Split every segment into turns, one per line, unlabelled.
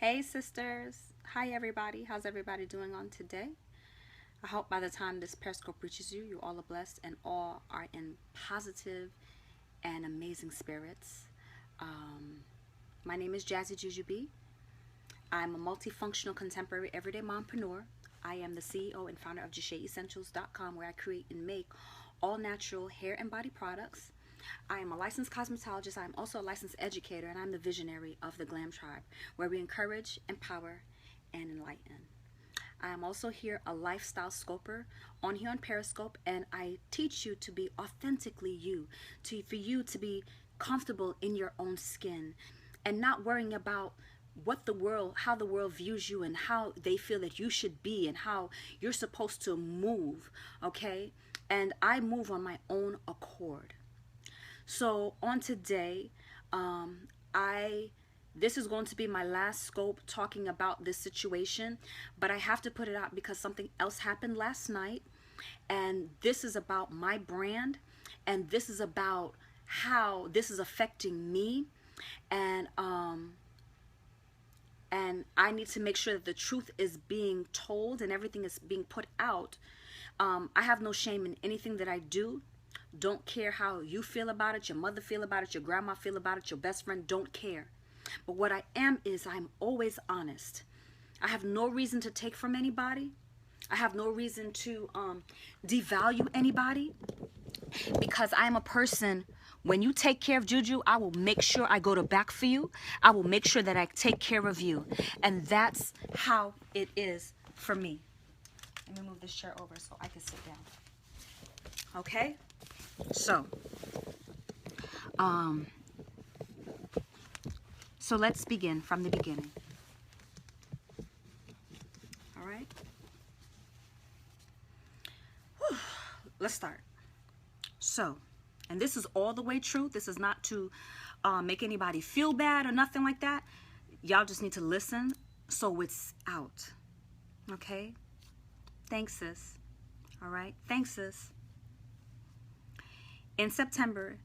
Hey sisters, hi everybody. How's everybody doing on today? I hope by the time this Periscope reaches you, you all are blessed and all are in positive and amazing spirits. My name is JazzyJuJuBee. I'm a multifunctional contemporary everyday mompreneur. I am the CEO and founder of JazzyEssentials.com, where I create and make all natural hair and body products. I am a licensed cosmetologist. I am also a licensed educator, and I'm the visionary of the Glam Tribe, where we encourage, empower, and enlighten. I am also here a lifestyle scoper on here on Periscope, and I teach you to be authentically you, for you to be comfortable in your own skin and not worrying about how the world views you and how they feel that you should be and how you're supposed to move, okay? And I move on my own accord. So on today, this is going to be my last scope talking about this situation, but I have to put it out because something else happened last night, and this is about my brand, and this is about how this is affecting me, and I need to make sure that the truth is being told and everything is being put out. I have no shame in anything that I do. Don't care how you feel about it, your mother feel about it, your grandma feel about it, your best friend, don't care. But what I am is I'm always honest. I have no reason to take from anybody. I have no reason to devalue anybody, because I am a person, when you take care of Juju, I will make sure I go to back for you. I will make sure that I take care of you. And that's how it is for me. Let me move this chair over so I can sit down. Okay? So let's begin from the beginning. All right? Whew. Let's start. So, and this is all the way true. This is not to make anybody feel bad or nothing like that. Y'all just need to listen so it's out. Okay? Thanks, sis. All right? Thanks, sis. In September,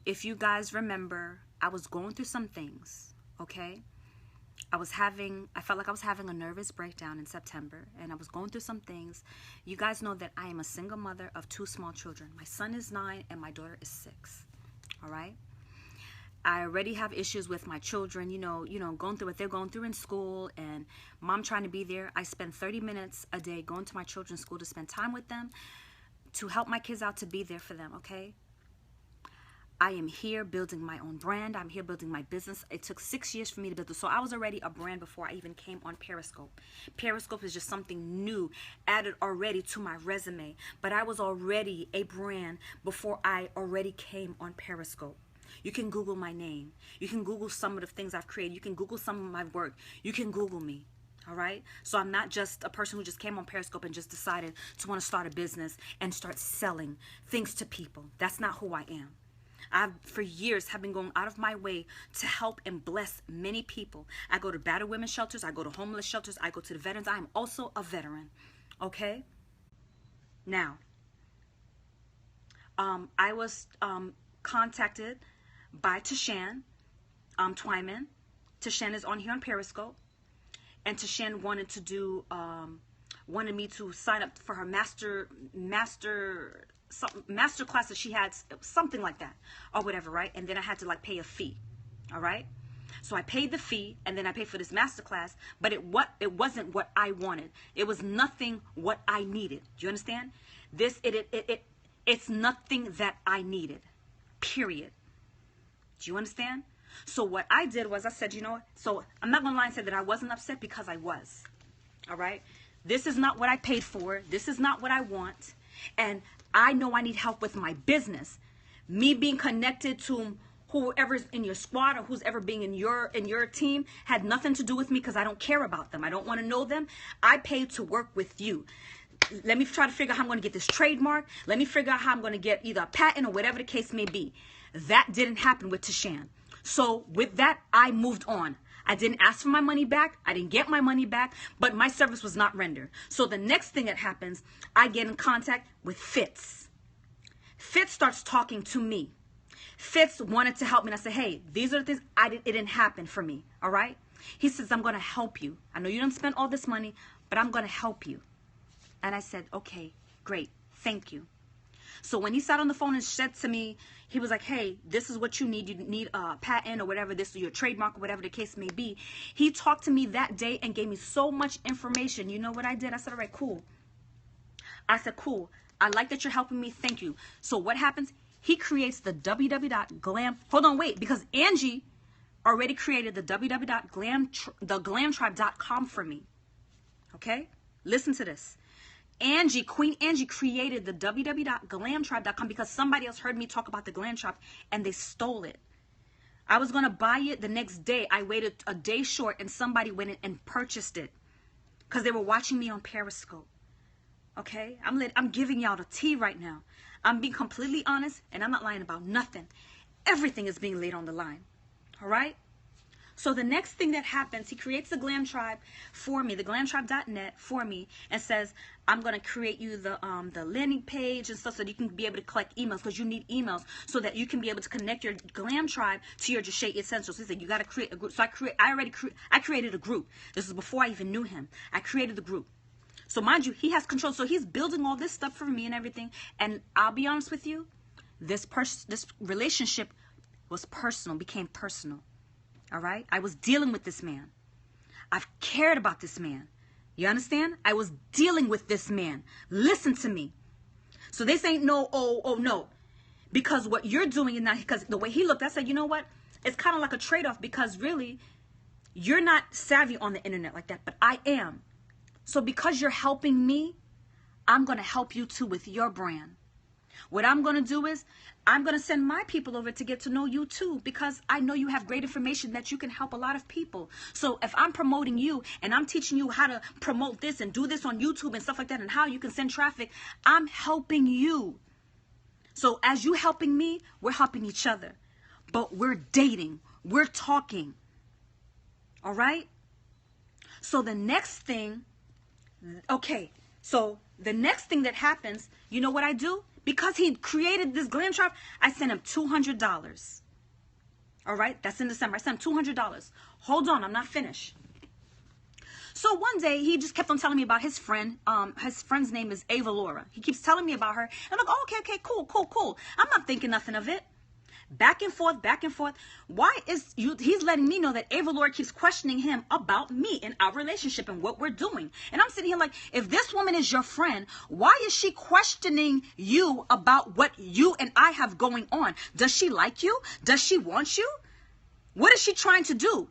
if you guys remember, I was going through some things, okay? I felt like I was having a nervous breakdown in September, and I was going through some things. You guys know that I am a single mother of 2 small children. My son is 9 and my daughter is 6, all right? I already have issues with my children, you know, going through what they're going through in school, and mom trying to be there. I spend 30 minutes a day going to my children's school to spend time with them, to help my kids out, to be there for them, okay? I am here building my own brand. I'm here building my business. It took 6 years for me to build this. So I was already a brand before I even came on Periscope. Periscope is just something new added already to my resume. But I was already a brand before I already came on Periscope. You can Google my name. You can Google some of the things I've created. You can Google some of my work. You can Google me. All right? So I'm not just a person who just came on Periscope and just decided to want to start a business and start selling things to people. That's not who I am. For years, have been going out of my way to help and bless many people. I go to battered women's shelters. I go to homeless shelters. I go to the veterans. I am also a veteran. Okay? Now, I was contacted by Tashan Twyman. Tashan is on here on Periscope. And Tashan wanted me to sign up for her master class that she had, something like that, or whatever, right? And then I had to pay a fee, all right? So I paid the fee, and then I paid for this master class, but it wasn't what I wanted. It was nothing what I needed. Do you understand? It's nothing that I needed, period. Do you understand? So what I did was I said, you know what? So I'm not going to lie and say that I wasn't upset, because I was. All right? This is not what I paid for. This is not what I want. And I know I need help with my business. Me being connected to whoever's in your squad or who's ever being in your team had nothing to do with me, because I don't care about them. I don't want to know them. I paid to work with you. Let me try to figure out how I'm going to get this trademark. Let me figure out how I'm going to get either a patent or whatever the case may be. That didn't happen with Tashan. So with that, I moved on. I didn't ask for my money back. I didn't get my money back, but my service was not rendered. So the next thing that happens, I get in contact with Fitz. Fitz starts talking to me. Fitz wanted to help me, and I said, hey, these are the things it didn't happen for me, all right? He says, I'm going to help you. I know you don't spend all this money, but I'm going to help you. And I said, okay, great. Thank you. So when he sat on the phone and said to me, he was like, hey, this is what you need. You need a patent or whatever, this is your trademark or whatever the case may be. He talked to me that day and gave me so much information. You know what I did? I said, all right, cool. I said, cool. I like that you're helping me. Thank you. So what happens? He creates the www.glam. Hold on, wait, because Angie already created the www.glamtribe.com for me. Okay? Listen to this. Queen Angie created the www.glamtribe.com because somebody else heard me talk about the Glam Tribe and they stole it. I was going to buy it the next day. I waited a day short and somebody went in and purchased it because they were watching me on Periscope. Okay? I'm giving y'all the tea right now. I'm being completely honest and I'm not lying about nothing. Everything is being laid on the line. All right? So the next thing that happens, he creates the Glam Tribe for me, the glamtribe.net for me, and says, I'm going to create you the landing page and stuff so that you can be able to collect emails, because you need emails so that you can be able to connect your Glam Tribe to your JazzyJuJuBee Essentials. He said, you got to create a group. So I created a group. This is before I even knew him. I created the group. So mind you, he has control. So he's building all this stuff for me and everything. And I'll be honest with you, this relationship was personal, became personal. All right? I was dealing with this man. I've cared about this man. You understand? I was dealing with this man. Listen to me. So this ain't no, oh, no. Because what you're doing is not, because the way he looked, I said, you know what? It's kind of like a trade-off because really, you're not savvy on the internet like that, but I am. So because you're helping me, I'm going to help you too with your brand. What I'm going to do is I'm going to send my people over to get to know you too, because I know you have great information that you can help a lot of people. So if I'm promoting you and I'm teaching you how to promote this and do this on YouTube and stuff like that and how you can send traffic, I'm helping you. So as you helping me, we're helping each other. But we're dating. We're talking. All right? So the next thing, okay, so the next thing that happens, you know what I do? Because he created this Glam Tribe, I sent him $200. All right? That's in December. I sent him $200. Hold on. I'm not finished. So one day, he just kept on telling me about his friend. His friend's name is Ava Laura. He keeps telling me about her. I'm like, oh, okay, cool. I'm not thinking nothing of it. Back and forth. Why is he's letting me know that Ava Laura keeps questioning him about me and our relationship and what we're doing. And I'm sitting here like, if this woman is your friend, why is she questioning you about what you and I have going on? Does she like you? Does she want you? What is she trying to do?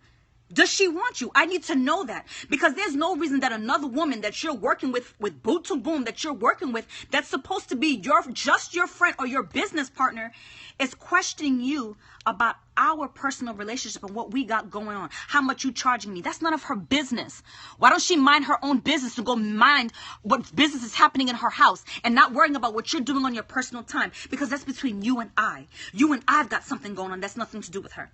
Does she want you? I need to know that, because there's no reason that another woman that you're working with boot to boom, that you're working with, that's supposed to be just your friend or your business partner, is questioning you about our personal relationship and what we got going on. How much you charging me? That's none of her business. Why don't she mind her own business and go mind what business is happening in her house and not worrying about what you're doing on your personal time? Because that's between you and I. You and I've got something going on that's nothing to do with her.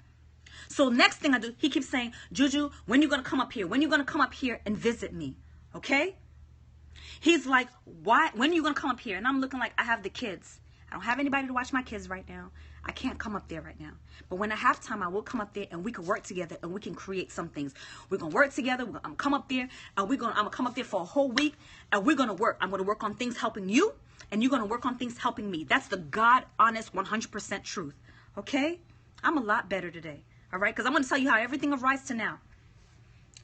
So next thing I do, he keeps saying, Juju, when you going to come up here? When you going to come up here and visit me? Okay? He's like, why? When are you going to come up here? And I'm looking like, I have the kids. I don't have anybody to watch my kids right now. I can't come up there right now. But when I have time, I will come up there and we can work together and we can create some things. We're going to work together. I'm going to come up there and I'm going to come up there for a whole week and we're going to work. I'm going to work on things helping you and you're going to work on things helping me. That's the God honest 100% truth. Okay? I'm a lot better today. All right, because I'm going to tell you how everything arises to now.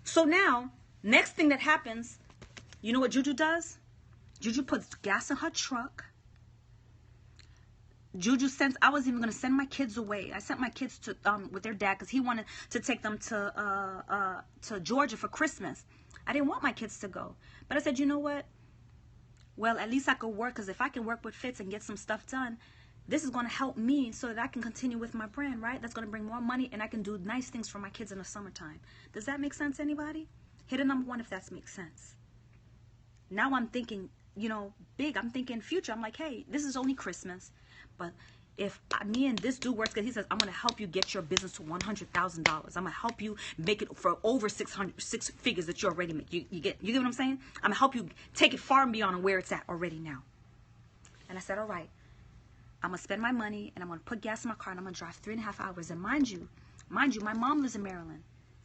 So now, next thing that happens, you know what Juju does? Juju puts gas in her truck. Juju sends, I was even going to send my kids away. I sent my kids to with their dad because he wanted to take them to Georgia for Christmas. I didn't want my kids to go. But I said, you know what? Well, at least I could work, because if I can work with Fitz and get some stuff done, this is going to help me so that I can continue with my brand, right? That's going to bring more money and I can do nice things for my kids in the summertime. Does that make sense, anybody? Hit a number 1 if that makes sense. Now I'm thinking, you know, big. I'm thinking future. I'm like, hey, this is only Christmas. But if me and this dude works, because he says, I'm going to help you get your business to $100,000. I'm going to help you make it for over 6 figures that you already make. You get what I'm saying? I'm going to help you take it far and beyond where it's at already now. And I said, all right. I'm going to spend my money and I'm going to put gas in my car and I'm going to drive 3.5 hours. And mind you, my mom lives in Maryland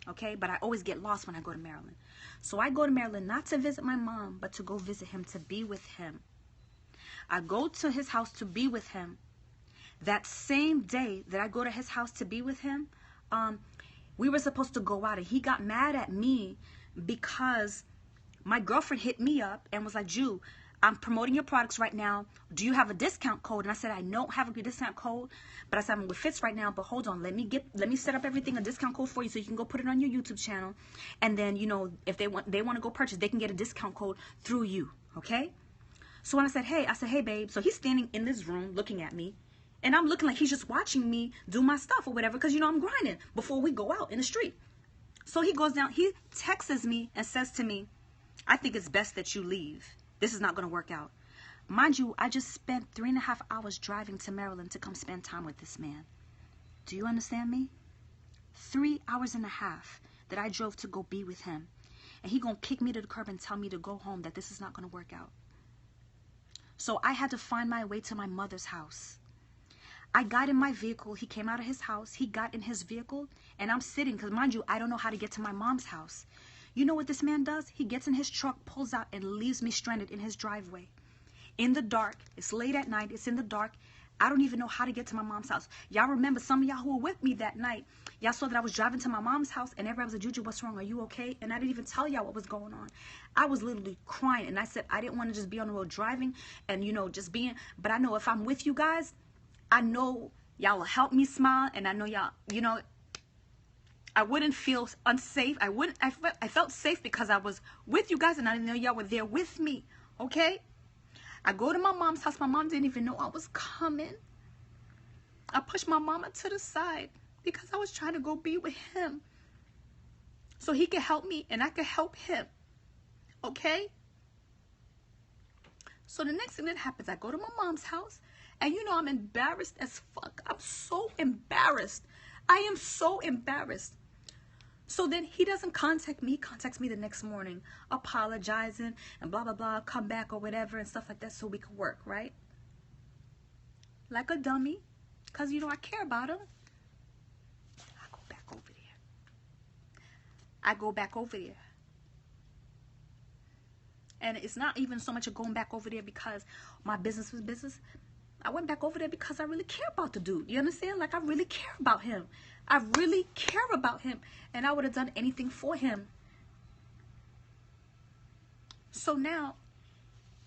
okay? But I always get lost when I go to Maryland. So I go to Maryland not to visit my mom, but to go visit him, to be with him. I go to his house to be with him. That same day that I go to his house to be with him, we were supposed to go out, and he got mad at me because my girlfriend hit me up and was like, Ju, I'm promoting your products right now. Do you have a discount code? And I said, I don't have a discount code, but I said, I'm with Fitz right now, but hold on, let me set up everything, a discount code for you, so you can go put it on your YouTube channel. And then, you know, if they want to go purchase, they can get a discount code through you. Okay. So when I said, hey, babe. So he's standing in this room looking at me, and I'm looking like he's just watching me do my stuff or whatever, because, you know, I'm grinding before we go out in the street. So he goes down, he texts me and says to me, I think it's best that you leave. This is not going to work out. Mind you, I just spent 3.5 hours driving to Maryland to come spend time with this man. Do you understand me? 3.5 hours that I drove to go be with him. And he going to kick me to the curb and tell me to go home, that this is not going to work out. So I had to find my way to my mother's house. I got in my vehicle. He came out of his house. He got in his vehicle, and I'm sitting, because mind you, I don't know how to get to my mom's house. You know what this man does? He gets in his truck, pulls out, and leaves me stranded in his driveway. In the dark. It's late at night. It's in the dark. I don't even know how to get to my mom's house. Y'all remember, some of y'all who were with me that night, y'all saw that I was driving to my mom's house, and everybody was like, Juju, what's wrong? Are you okay? And I didn't even tell y'all what was going on. I was literally crying, and I said I didn't want to just be on the road driving and, you know, just being, but I know if I'm with you guys, I know y'all will help me smile, and I know y'all, you know, I wouldn't feel unsafe. I felt safe because I was with you guys, and I know y'all were there with me, okay? I go to my mom's house. My mom didn't even know I was coming. I pushed my mama to the side because I was trying to go be with him so he could help me and I could help him, okay? So the next thing that happens, I go to my mom's house, and you know I'm embarrassed as fuck. I'm so embarrassed. I am so embarrassed. So then he doesn't contact me. He contacts me the next morning, apologizing and blah, blah, blah, come back or whatever and stuff like that so we could work, right? Like a dummy, because, you know, I care about him. I go back over there. And it's not even so much of going back over there because my business was business. I went back over there because I really care about the dude. You understand? Like, I really care about him. I really care about him. And I would have done anything for him. So now,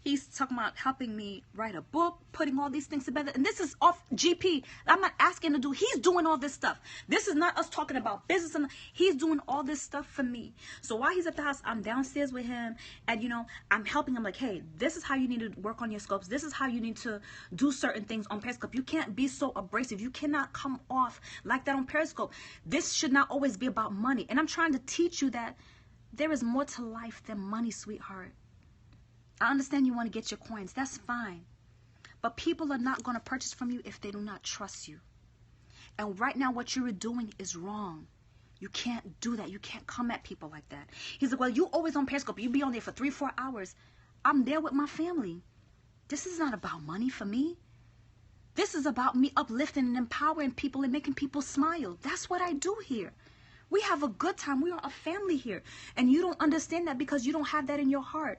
he's talking about helping me write a book, putting all these things together. And this is off GP. I'm not asking to do. He's doing all this stuff. This is not us talking about business. He's doing all this stuff for me. So while he's at the house, I'm downstairs with him. And, you know, I'm helping him like, hey, this is how you need to work on your scopes. This is how you need to do certain things on Periscope. You can't be so abrasive. You cannot come off like that on Periscope. This should not always be about money. And I'm trying to teach you that there is more to life than money, sweetheart. I understand you want to get your coins. That's fine. But people are not going to purchase from you if they do not trust you. And right now, what you're doing is wrong. You can't do that. You can't come at people like that. He's like, well, you always on Periscope. You be on there for 3-4 hours. I'm there with my family. This is not about money for me. This is about me uplifting and empowering people and making people smile. That's what I do here. We have a good time. We are a family here. And you don't understand that because you don't have that in your heart.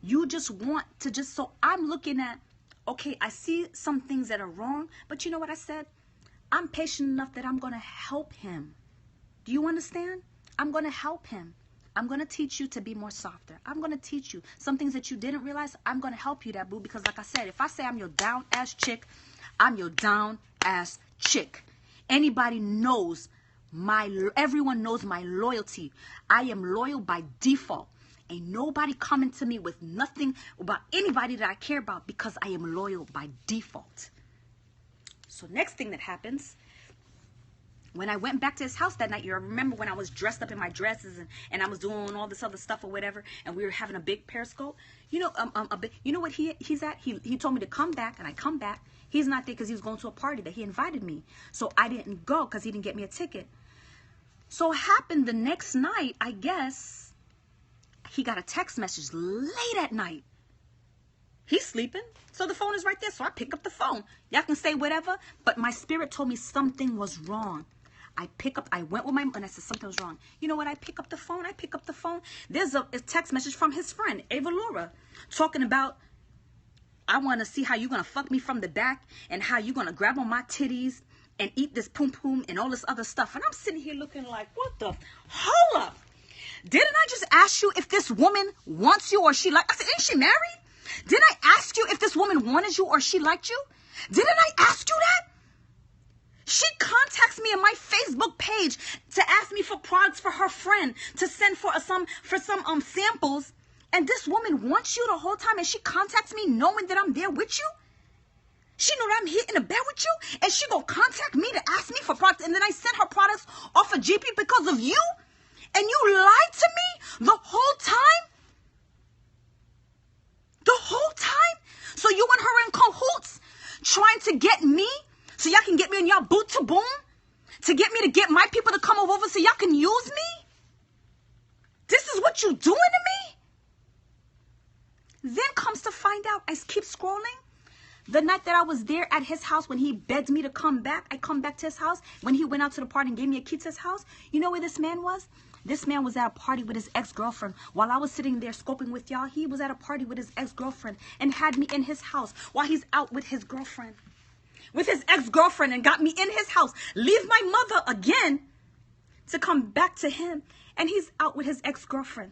You just want to so I'm looking at, okay, I see some things that are wrong, but you know what I said? I'm patient enough that I'm going to help him. Do you understand? I'm going to help him. I'm going to teach you to be more softer. I'm going to teach you some things that you didn't realize. I'm going to help you that, boo, because like I said, if I say I'm your down-ass chick, I'm your down-ass chick. Anybody knows everyone knows my loyalty. I am loyal by default. Ain't nobody coming to me with nothing about anybody that I care about because I am loyal by default. So next thing that happens, when I went back to his house that night, you remember when I was dressed up in my dresses and I was doing all this other stuff or whatever, and we were having a big Periscope. You know, you know what he's at? He told me to come back, and I come back. He's not there because he was going to a party that he invited me. So I didn't go because he didn't get me a ticket. So it happened the next night, I guess, he got a text message late at night. He's sleeping, so the phone is right there. So I pick up the phone. Y'all can say whatever, but my spirit told me something was wrong. I went with my mom and I said something was wrong. You know what? I pick up the phone. There's a text message from his friend, Ava Laura, talking about, I want to see how you're going to fuck me from the back and how you're going to grab on my titties and eat this poom poom and all this other stuff. And I'm sitting here looking like, what the? Hold up. Didn't I just ask you if this woman wants you or she like? I said, isn't she married? Didn't I ask you if this woman wanted you or she liked you? Didn't I ask you that? She contacts me on my Facebook page to ask me for products for her friend to send for some samples. And this woman wants you the whole time, and she contacts me knowing that I'm there with you. She know that I'm here in the bed with you, and she gonna contact me to ask me for products, and then I sent her products off of GP because of you, and you lied to me the whole time. The whole time. So you and her in cahoots, trying to get me, so y'all can get me in y'all boot to boom, to get me to get my people to come over so y'all can use me. This is what you doing to me. Then comes to find out, I keep scrolling. The night that I was there at his house when he begged me to come back, I come back to his house. When he went out to the party and gave me a key to his house, you know where this man was? This man was at a party with his ex-girlfriend. While I was sitting there scoping with y'all, he was at a party with his ex-girlfriend and had me in his house while he's out with his girlfriend. With his ex-girlfriend, and got me in his house. Leave my mother again to come back to him. And he's out with his ex-girlfriend.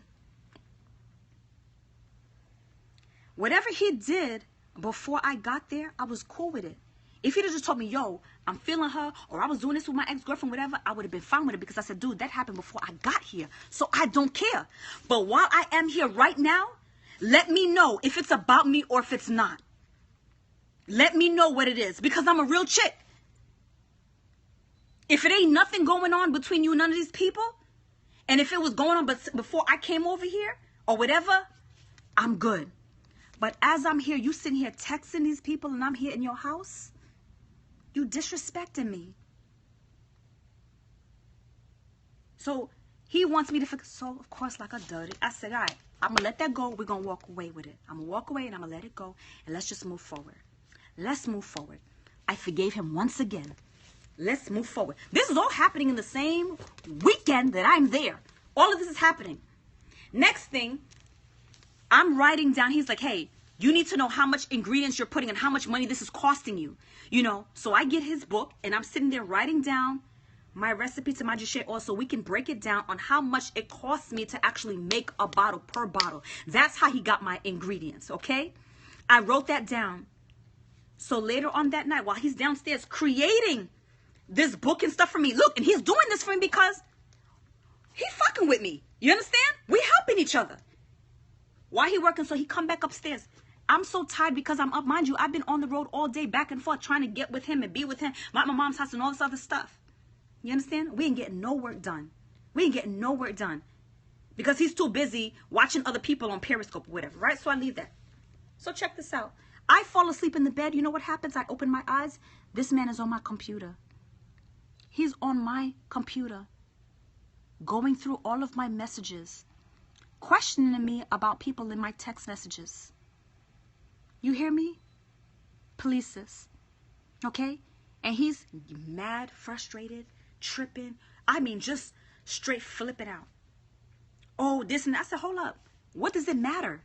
Whatever he did before I got there, I was cool with it. If he'd have just told me, yo, I'm feeling her, or I was doing this with my ex-girlfriend, whatever, I would have been fine with it because I said, dude, that happened before I got here. So I don't care. But while I am here right now, let me know if it's about me or if it's not. Let me know what it is because I'm a real chick. If it ain't nothing going on between you and none of these people, and if it was going on before I came over here or whatever, I'm good. But as I'm here, you sitting here texting these people and I'm here in your house, you disrespecting me. So he wants me to fix. So of course, like a dirty, I said, all right, I'm gonna let that go. We're gonna walk away with it. I'm gonna walk away and I'm gonna let it go. And let's just move forward. Let's move forward. I forgave him once again. Let's move forward. This is all happening in the same weekend that I'm there. All of this is happening. Next thing, I'm writing down, he's like, hey, you need to know how much ingredients you're putting and how much money this is costing you. You know, so I get his book and I'm sitting there writing down my recipe to my share also. We can break it down on how much it costs me to actually make a bottle per bottle. That's how he got my ingredients, okay? I wrote that down. So later on that night, while he's downstairs creating this book and stuff for me, look, and he's doing this for me because he's fucking with me. You understand? We helping each other. While he working, so he come back upstairs. I'm so tired because I'm up. Mind you, I've been on the road all day back and forth trying to get with him and be with him, my mom's house and all this other stuff. You understand? We ain't getting no work done. We ain't getting no work done because he's too busy watching other people on Periscope or whatever, right? So I leave that. So check this out. I fall asleep in the bed. You know what happens? I open my eyes. This man is on my computer. He's on my computer going through all of my messages, questioning me about people in my text messages. You hear me? Polices. Okay? And he's mad, frustrated, tripping. I mean, just straight flipping out. Oh, this and that. I said, hold up. What does it matter?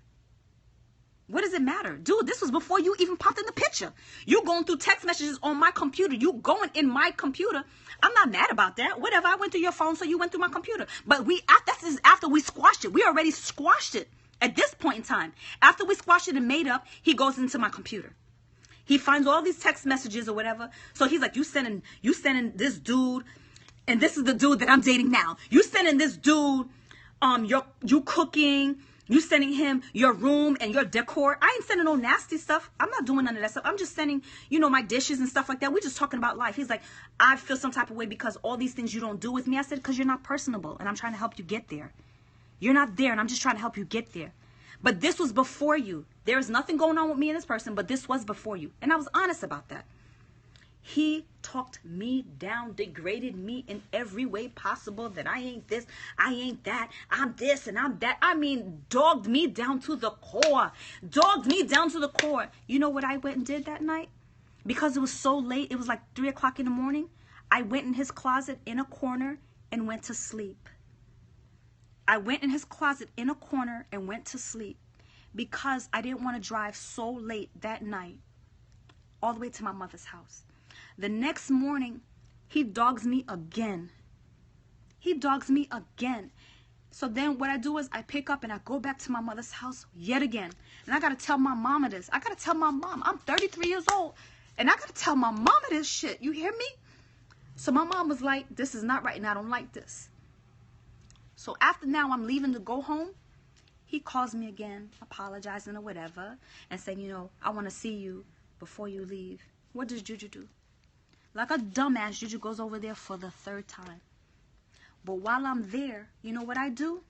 What does it matter? Dude, this was before you even popped in the picture. You going through text messages on my computer. You going in my computer. I'm not mad about that. Whatever. I went through your phone, so you went through my computer. But this is after we squashed it. We already squashed it at this point in time. After we squashed it and made up, he goes into my computer. He finds all these text messages or whatever. So he's like, you sending this dude, and this is the dude that I'm dating now. You sending this dude, you cooking. You sending him your room and your decor. I ain't sending no nasty stuff. I'm not doing none of that stuff. I'm just sending, you know, my dishes and stuff like that. We're just talking about life. He's like, I feel some type of way because all these things you don't do with me. I said, because you're not personable and I'm trying to help you get there. You're not there and I'm just trying to help you get there. But this was before you. There is nothing going on with me and this person, but this was before you. And I was honest about that. He talked me down, degraded me in every way possible, that I ain't this, I ain't that, I'm this and I'm that. I mean, dogged me down to the core. Dogged me down to the core. You know what I went and did that night? Because it was so late, it was like 3 o'clock in the morning. I went in his closet in a corner and went to sleep. I went in his closet in a corner and went to sleep because I didn't want to drive so late that night all the way to my mother's house. The next morning, he dogs me again. He dogs me again. So then what I do is I pick up and I go back to my mother's house yet again. And I got to tell my mama this. I got to tell my mom. I'm 33 years old. And I got to tell my mama this shit. You hear me? So my mom was like, this is not right and I don't like this. So after now I'm leaving to go home, he calls me again, apologizing or whatever, and saying, you know, I want to see you before you leave. What does Juju do? Like a dumbass, Juju goes over there for the third time. But while I'm there, you know what I do?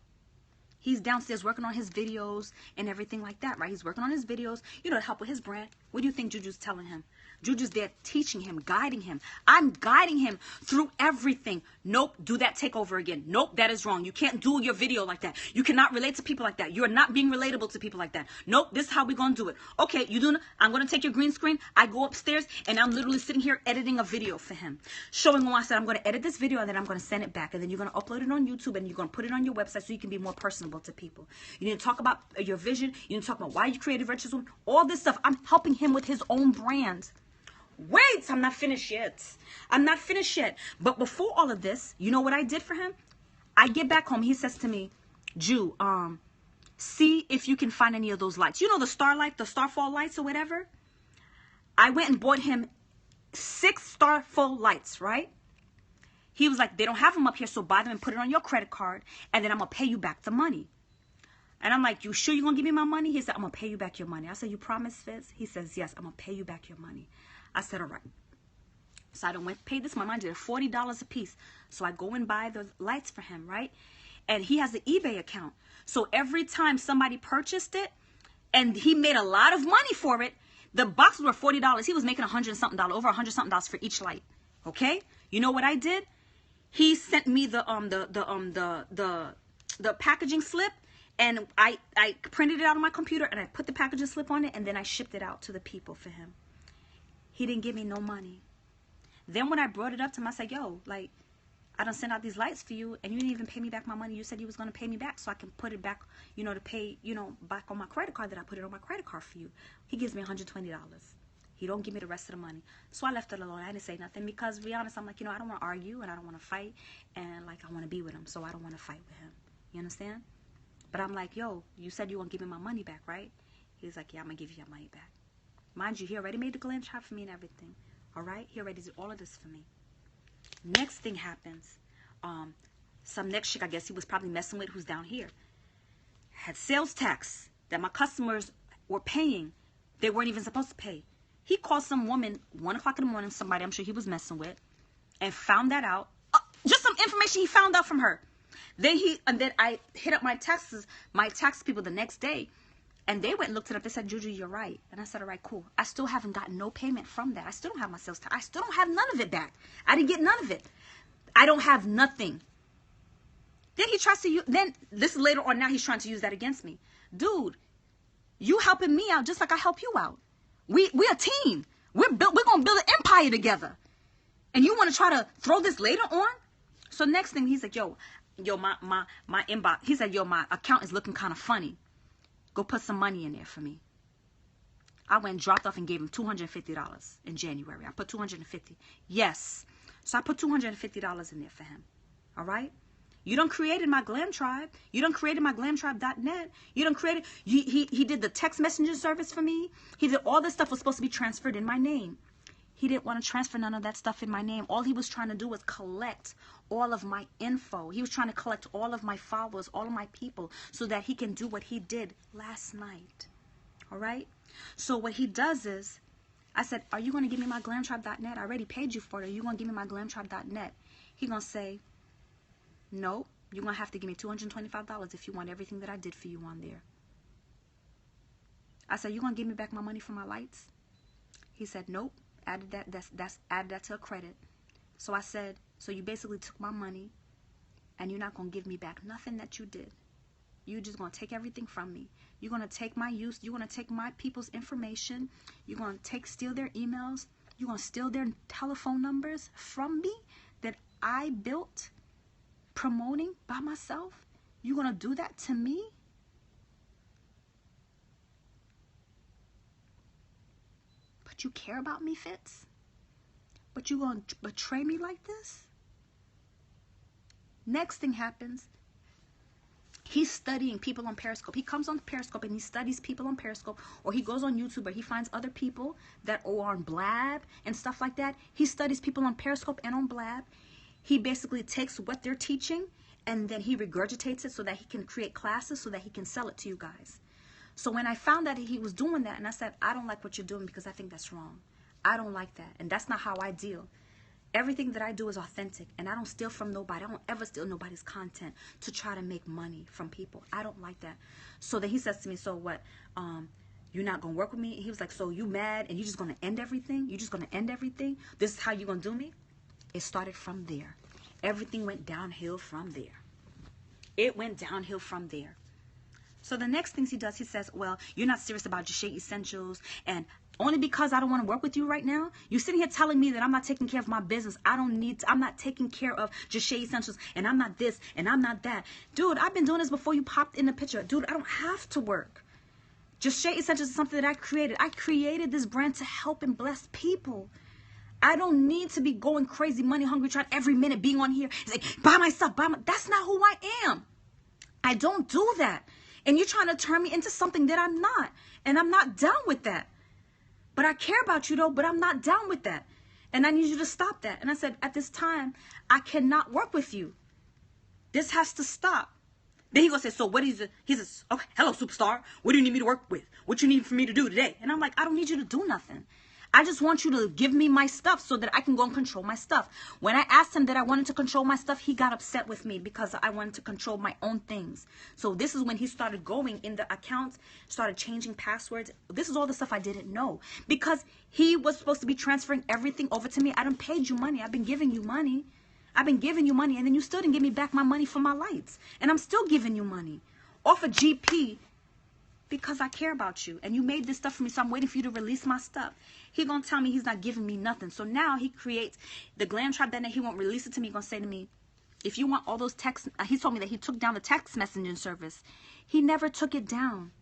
He's downstairs working on his videos and everything like that, right? He's working on his videos, you know, to help with his brand. What do you think Juju's telling him? Juju's there teaching him, guiding him. I'm guiding him through everything. Nope, do that takeover again. Nope, that is wrong. You can't do your video like that. You cannot relate to people like that. You're not being relatable to people like that. Nope, this is how we're going to do it. Okay, you doing it? I'm going to take your green screen. I go upstairs and I'm literally sitting here editing a video for him. Showing him, I said, I'm going to edit this video and then I'm going to send it back. And then you're going to upload it on YouTube and you're going to put it on your website so you can be more personable to people. You need to talk about your vision. You need to talk about why you created Virtuous Woman. All this stuff. I'm helping him with his own brand. Wait, I'm not finished yet. I'm not finished yet. But before all of this, you know what I did for him? I get back home. He says to me, Ju, see if you can find any of those lights. You know the starlight, the starfall lights or whatever? I went and bought him 6 starfall lights, right? He was like, they don't have them up here, so buy them and put it on your credit card, and then I'm going to pay you back the money. And I'm like, you sure you're going to give me my money? He said, I'm going to pay you back your money. I said, you promise, Fizz? He says, yes, I'm going to pay you back your money. I said, all right. So I don't went to pay this. My mind did $40 a piece. So I go and buy the lights for him, right? And he has an eBay account. So every time somebody purchased it and he made a lot of money for it, the boxes were $40. He was making $100-something, over $100-something for each light. Okay? You know what I did? He sent me the packaging slip, and I printed it out on my computer and I put the packaging slip on it, and then I shipped it out to the people for him. He didn't give me no money. Then when I brought it up to him, I said, yo, like, I done sent out these lights for you and you didn't even pay me back my money. You said you was going to pay me back so I can put it back, you know, to pay, you know, back on my credit card, that I put it on my credit card for you. He gives me $120. He don't give me the rest of the money. So I left it alone. I didn't say nothing because, to be honest, I'm like, you know, I don't want to argue and I don't want to fight. And, like, I want to be with him, so I don't want to fight with him. You understand? But I'm like, yo, you said you want to give me my money back, right? He's like, yeah, I'm going to give you your money back. Mind you, he already made the glam shot for me and everything. All right? He already did all of this for me. Next thing happens. Some next chick, I guess he was probably messing with, who's down here, had sales tax that my customers were paying. They weren't even supposed to pay. He called some woman 1 o'clock in the morning, somebody I'm sure he was messing with, and found that out. Just some information he found out from her. Then I hit up my tax people the next day. And they went and looked it up. They said, Juju, you're right. And I said, all right, cool. I still haven't gotten no payment from that. I still don't have my sales tax. I still don't have none of it back. I didn't get none of it. I don't have nothing. Then he tries to use, then this is later on, now he's trying to use that against me. Dude, you helping me out just like I help you out. We're a team. We're going to build an empire together. And you want to try to throw this later on? So next thing, he's like, yo, my inbox. He said, yo, my account is looking kind of funny. Go put some money in there for me. I went and dropped off and gave him $250 in January. I put $250. Yes. So I put $250 in there for him. All right? You done created my Glam Tribe. You done created my glamtribe.net. You done created, he did the text messenger service for me. He did all this stuff was supposed to be transferred in my name. He didn't want to transfer none of that stuff in my name. All he was trying to do was collect all of my info. He was trying to collect all of my followers, all of my people, so that he can do what he did last night. All right? So what he does is, I said, are you going to give me my glamtribe.net? I already paid you for it. Are you going to give me my glamtribe.net? He going to say, no, you're going to have to give me $225 if you want everything that I did for you on there. I said, you going to give me back my money for my lights? He said, nope. Added that to a credit. So I said, so you basically took my money and you're not going to give me back nothing that you did. You're just going to take everything from me. You're going to take my use. You're going to take my people's information. You're going to steal their emails. You gonna steal their telephone numbers from me that I built promoting by myself? You gonna do that to me? But you care about me, Fitz? But you gonna betray me like this? Next thing happens. He's studying people on Periscope. He comes on Periscope and he studies people on Periscope, or he goes on YouTube, or he finds other people that are on Blab and stuff like that. He studies people on Periscope and on Blab. He basically takes what they're teaching and then he regurgitates it so that he can create classes so that he can sell it to you guys. So when I found that he was doing that, and I said, I don't like what you're doing because I think that's wrong. I don't like that. And that's not how I deal. Everything that I do is authentic, and I don't steal from nobody. I don't ever steal nobody's content to try to make money from people. I don't like that. So then he says to me, so what, you're not going to work with me? He was like, so you mad and you're just going to end everything? You're just going to end everything? This is how you're going to do me? It started from there. Everything went downhill from there. It went downhill from there. So the next things he does, he says, well, you're not serious about JazzyJuJuBee Essentials, and only because I don't want to work with you right now, you're sitting here telling me that I'm not taking care of my business. I'm not taking care of JazzyJuJuBee Essentials, and I'm not this, and I'm not that. Dude, I've been doing this before you popped in the picture. Dude, I don't have to work. JazzyJuJuBee Essentials is something that I created. I created this brand to help and bless people. I don't need to be going crazy, money hungry, trying every minute being on here. It's like, buy my stuff, That's not who I am. I don't do that. And you're trying to turn me into something that I'm not. And I'm not down with that. But I care about you, though, but I'm not down with that. And I need you to stop that. And I said, at this time, I cannot work with you. This has to stop. Then he goes say, so what is it? He says, okay, hello, superstar. What do you need me to work with? What you need for me to do today? And I'm like, I don't need you to do nothing. I just want you to give me my stuff so that I can go and control my stuff. When I asked him that I wanted to control my stuff, he got upset with me because I wanted to control my own things. So this is when he started going in the accounts, started changing passwords. This is all the stuff I didn't know because he was supposed to be transferring everything over to me. I done paid you money. I've been giving you money. I've been giving you money, and then you still didn't give me back my money for my lights. And I'm still giving you money off of GP because I care about you. And you made this stuff for me, so I'm waiting for you to release my stuff. He gonna tell me he's not giving me nothing. So now he creates the Glam Tribe. Then he won't release it to me. He gonna say to me, if you want all those texts, he told me that he took down the text messaging service. He never took it down.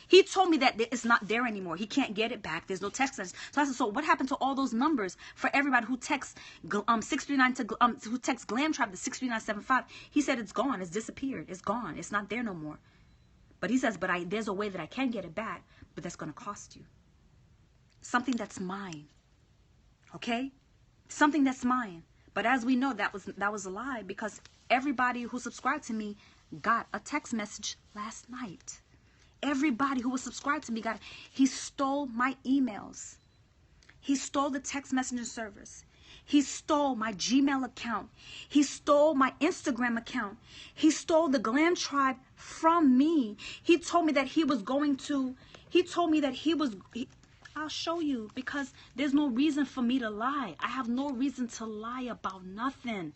He told me that it's not there anymore. He can't get it back. There's no text message. So I said, so what happened to all those numbers for everybody who texts 639 to who texts Glam Tribe to 63975? He said it's gone. It's disappeared. It's gone. It's not there no more. But he says, but there's a way that I can get it back, but that's gonna cost you. Something that's mine. Okay? Something that's mine. But as we know, that was a lie because everybody who subscribed to me got a text message last night. Everybody who was subscribed to me got it. He stole my emails. He stole the text messenger service. He stole my Gmail account. He stole my Instagram account. He stole the Glam Tribe from me. He told me that he was going to, I'll show you because there's no reason for me to lie. I have no reason to lie about nothing.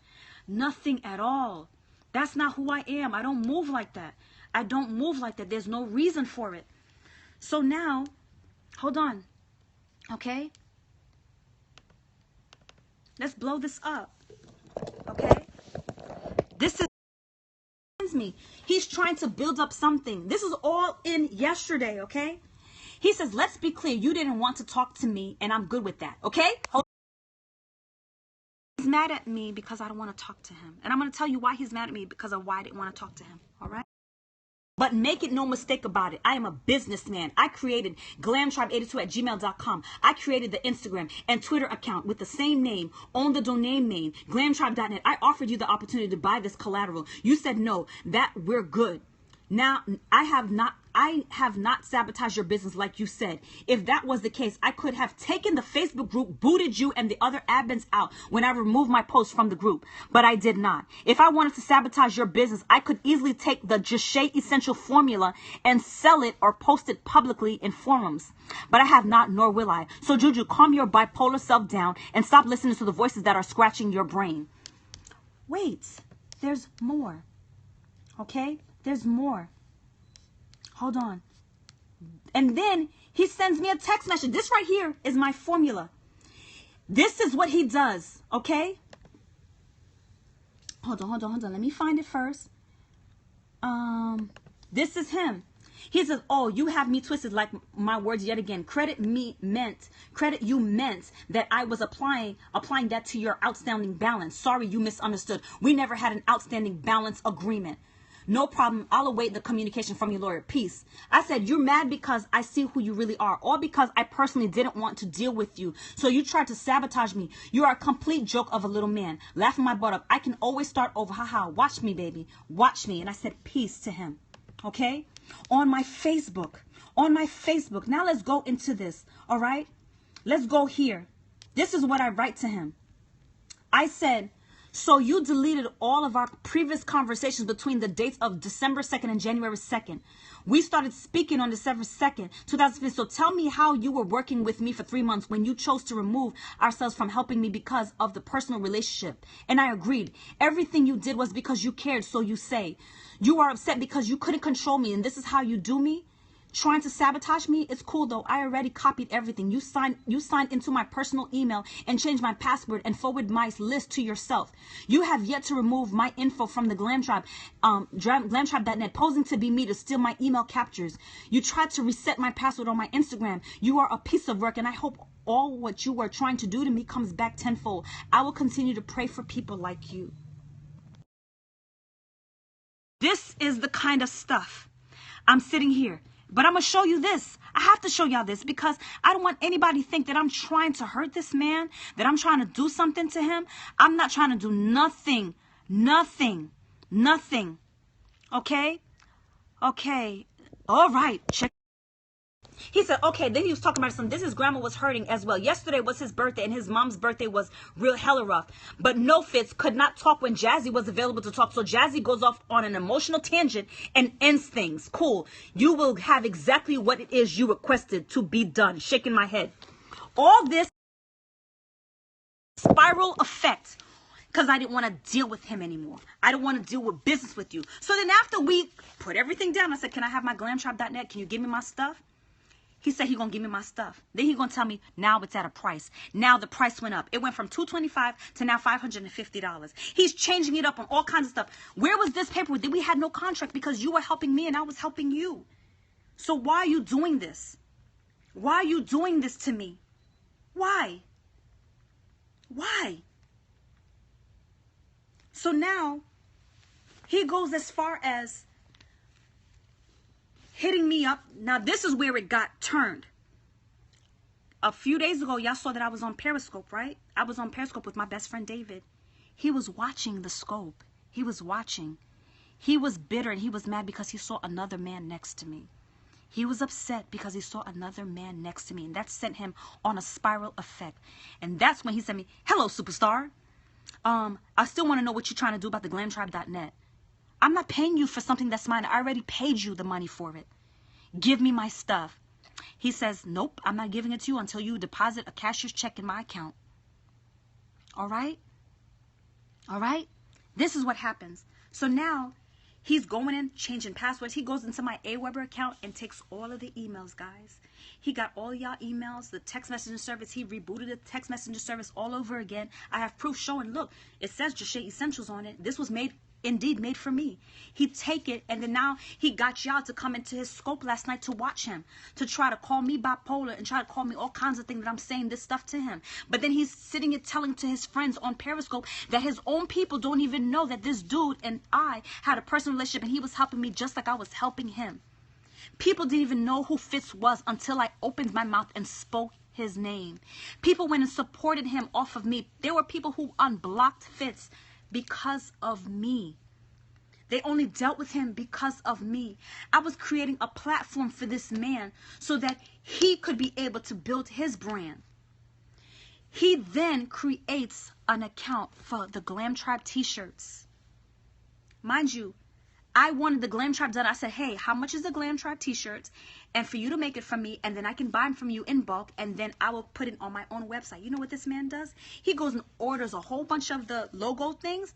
Nothing at all. That's not who I am. I don't move like that. I don't move like that. There's no reason for it. So now, hold on. Okay? Let's blow this up. Okay? This is me. He's trying to build up something. This is all in yesterday, okay? He says, let's be clear. You didn't want to talk to me, and I'm good with that, okay? He's mad at me because I don't want to talk to him. And I'm going to tell you why he's mad at me because of why I didn't want to talk to him, all right? But make it no mistake about it. I am a businessman. I created glamtribe82@gmail.com. I created the Instagram and Twitter account with the same name, own the domain name, glamtribe.net. I offered you the opportunity to buy this collateral. You said no, that we're good. Now, I have not sabotaged your business like you said. If that was the case, I could have taken the Facebook group, booted you and the other admins out when I removed my post from the group. But I did not. If I wanted to sabotage your business, I could easily take the JazzyJuJuBee Essential formula and sell it or post it publicly in forums. But I have not, nor will I. So Juju, calm your bipolar self down and stop listening to the voices that are scratching your brain. Wait, there's more. Okay? There's more. Hold on. And then he sends me a text message. This right here is my formula. This is what he does, okay? Hold on. Let me find it first. This is him. He says, oh, you have me twisted like my words yet again. Credit you meant that I was applying that to your outstanding balance. Sorry, you misunderstood. We never had an outstanding balance agreement. No problem. I'll await the communication from your lawyer. Peace. I said, you're mad because I see who you really are, or because I personally didn't want to deal with you. So you tried to sabotage me. You are a complete joke of a little man. Laughing my butt up. I can always start over. Haha. Watch me, baby. Watch me. And I said, peace to him. Okay? On my Facebook. Now let's go into this. All right? Let's go here. This is what I write to him. I said, so you deleted all of our previous conversations between the dates of December 2nd and January 2nd. We started speaking on December 2nd, 2015. So tell me how you were working with me for 3 months when you chose to remove ourselves from helping me because of the personal relationship. And I agreed. Everything you did was because you cared, so you say. You are upset because you couldn't control me, and this is how you do me? Trying to sabotage me? It's cool though. I already copied everything. You signed into my personal email and changed my password and forwarded my list to yourself. You have yet to remove my info from the Glam Tribe, glamtribe.net, posing to be me to steal my email captures. You tried to reset my password on my Instagram. You are a piece of work, and I hope all what you were trying to do to me comes back tenfold. I will continue to pray for people like you. This is the kind of stuff. I'm sitting here. But I'm going to show you this. I have to show y'all this because I don't want anybody to think that I'm trying to hurt this man, that I'm trying to do something to him. I'm not trying to do nothing. Okay? Okay. All right. Check. He said, okay, then he was talking about something. This is grandma was hurting as well. Yesterday was his birthday, and his mom's birthday was real hella rough. But No Fits could not talk when Jazzy was available to talk. So Jazzy goes off on an emotional tangent and ends things. Cool. You will have exactly what it is you requested to be done. Shaking my head. All this spiral effect because I didn't want to deal with him anymore. I don't want to deal with business with you. So then after we put everything down, I said, can I have my glamtribe.net? Can you give me my stuff? He said he gonna give me my stuff. Then he gonna tell me now it's at a price. Now the price went up. It went from $225 to now $550. He's changing it up on all kinds of stuff. Where was this paperwork? We had no contract because you were helping me and I was helping you. So why are you doing this? Why are you doing this to me? Why? Why? So now he goes as far as hitting me up. Now, this is where it got turned. A few days ago, y'all saw that I was on Periscope, right? I was on Periscope with my best friend, David. He was watching the scope. He was watching. He was bitter and he was mad because he saw another man next to me. He was upset because he saw another man next to me. And that sent him on a spiral effect. And that's when he sent me, hello, superstar. I still want to know what you're trying to do about the glamtribe.net. I'm not paying you for something that's mine. I already paid you the money for it. Give me my stuff. He says, nope, I'm not giving it to you until you deposit a cashier's check in my account. All right? All right? This is what happens. So now he's going in, changing passwords. He goes into my AWeber account and takes all of the emails, guys. He got all y'all emails, the text messenger service. He rebooted the text messenger service all over again. I have proof showing, look, it says JazzyJuJuBee Essentials on it. This was indeed made for me. He'd take it, and then now he got y'all to come into his scope last night to watch him, to try to call me bipolar and try to call me all kinds of things that I'm saying this stuff to him. But then he's sitting and telling to his friends on Periscope that his own people don't even know that this dude and I had a personal relationship and he was helping me just like I was helping him. People didn't even know who Fitz was until I opened my mouth and spoke his name. People went and supported him off of me. There were people who unblocked Fitz because of me. They only dealt with him because of me. I was creating a platform for this man so that he could be able to build his brand. He then creates an account for the Glam Tribe t-shirts. Mind you, I wanted the Glam Tribe done. I said, hey, how much is the Glam Tribe t-shirts? And for you to make it from me, and then I can buy them from you in bulk, and then I will put it on my own website. You know what this man does? He goes and orders a whole bunch of the logo things,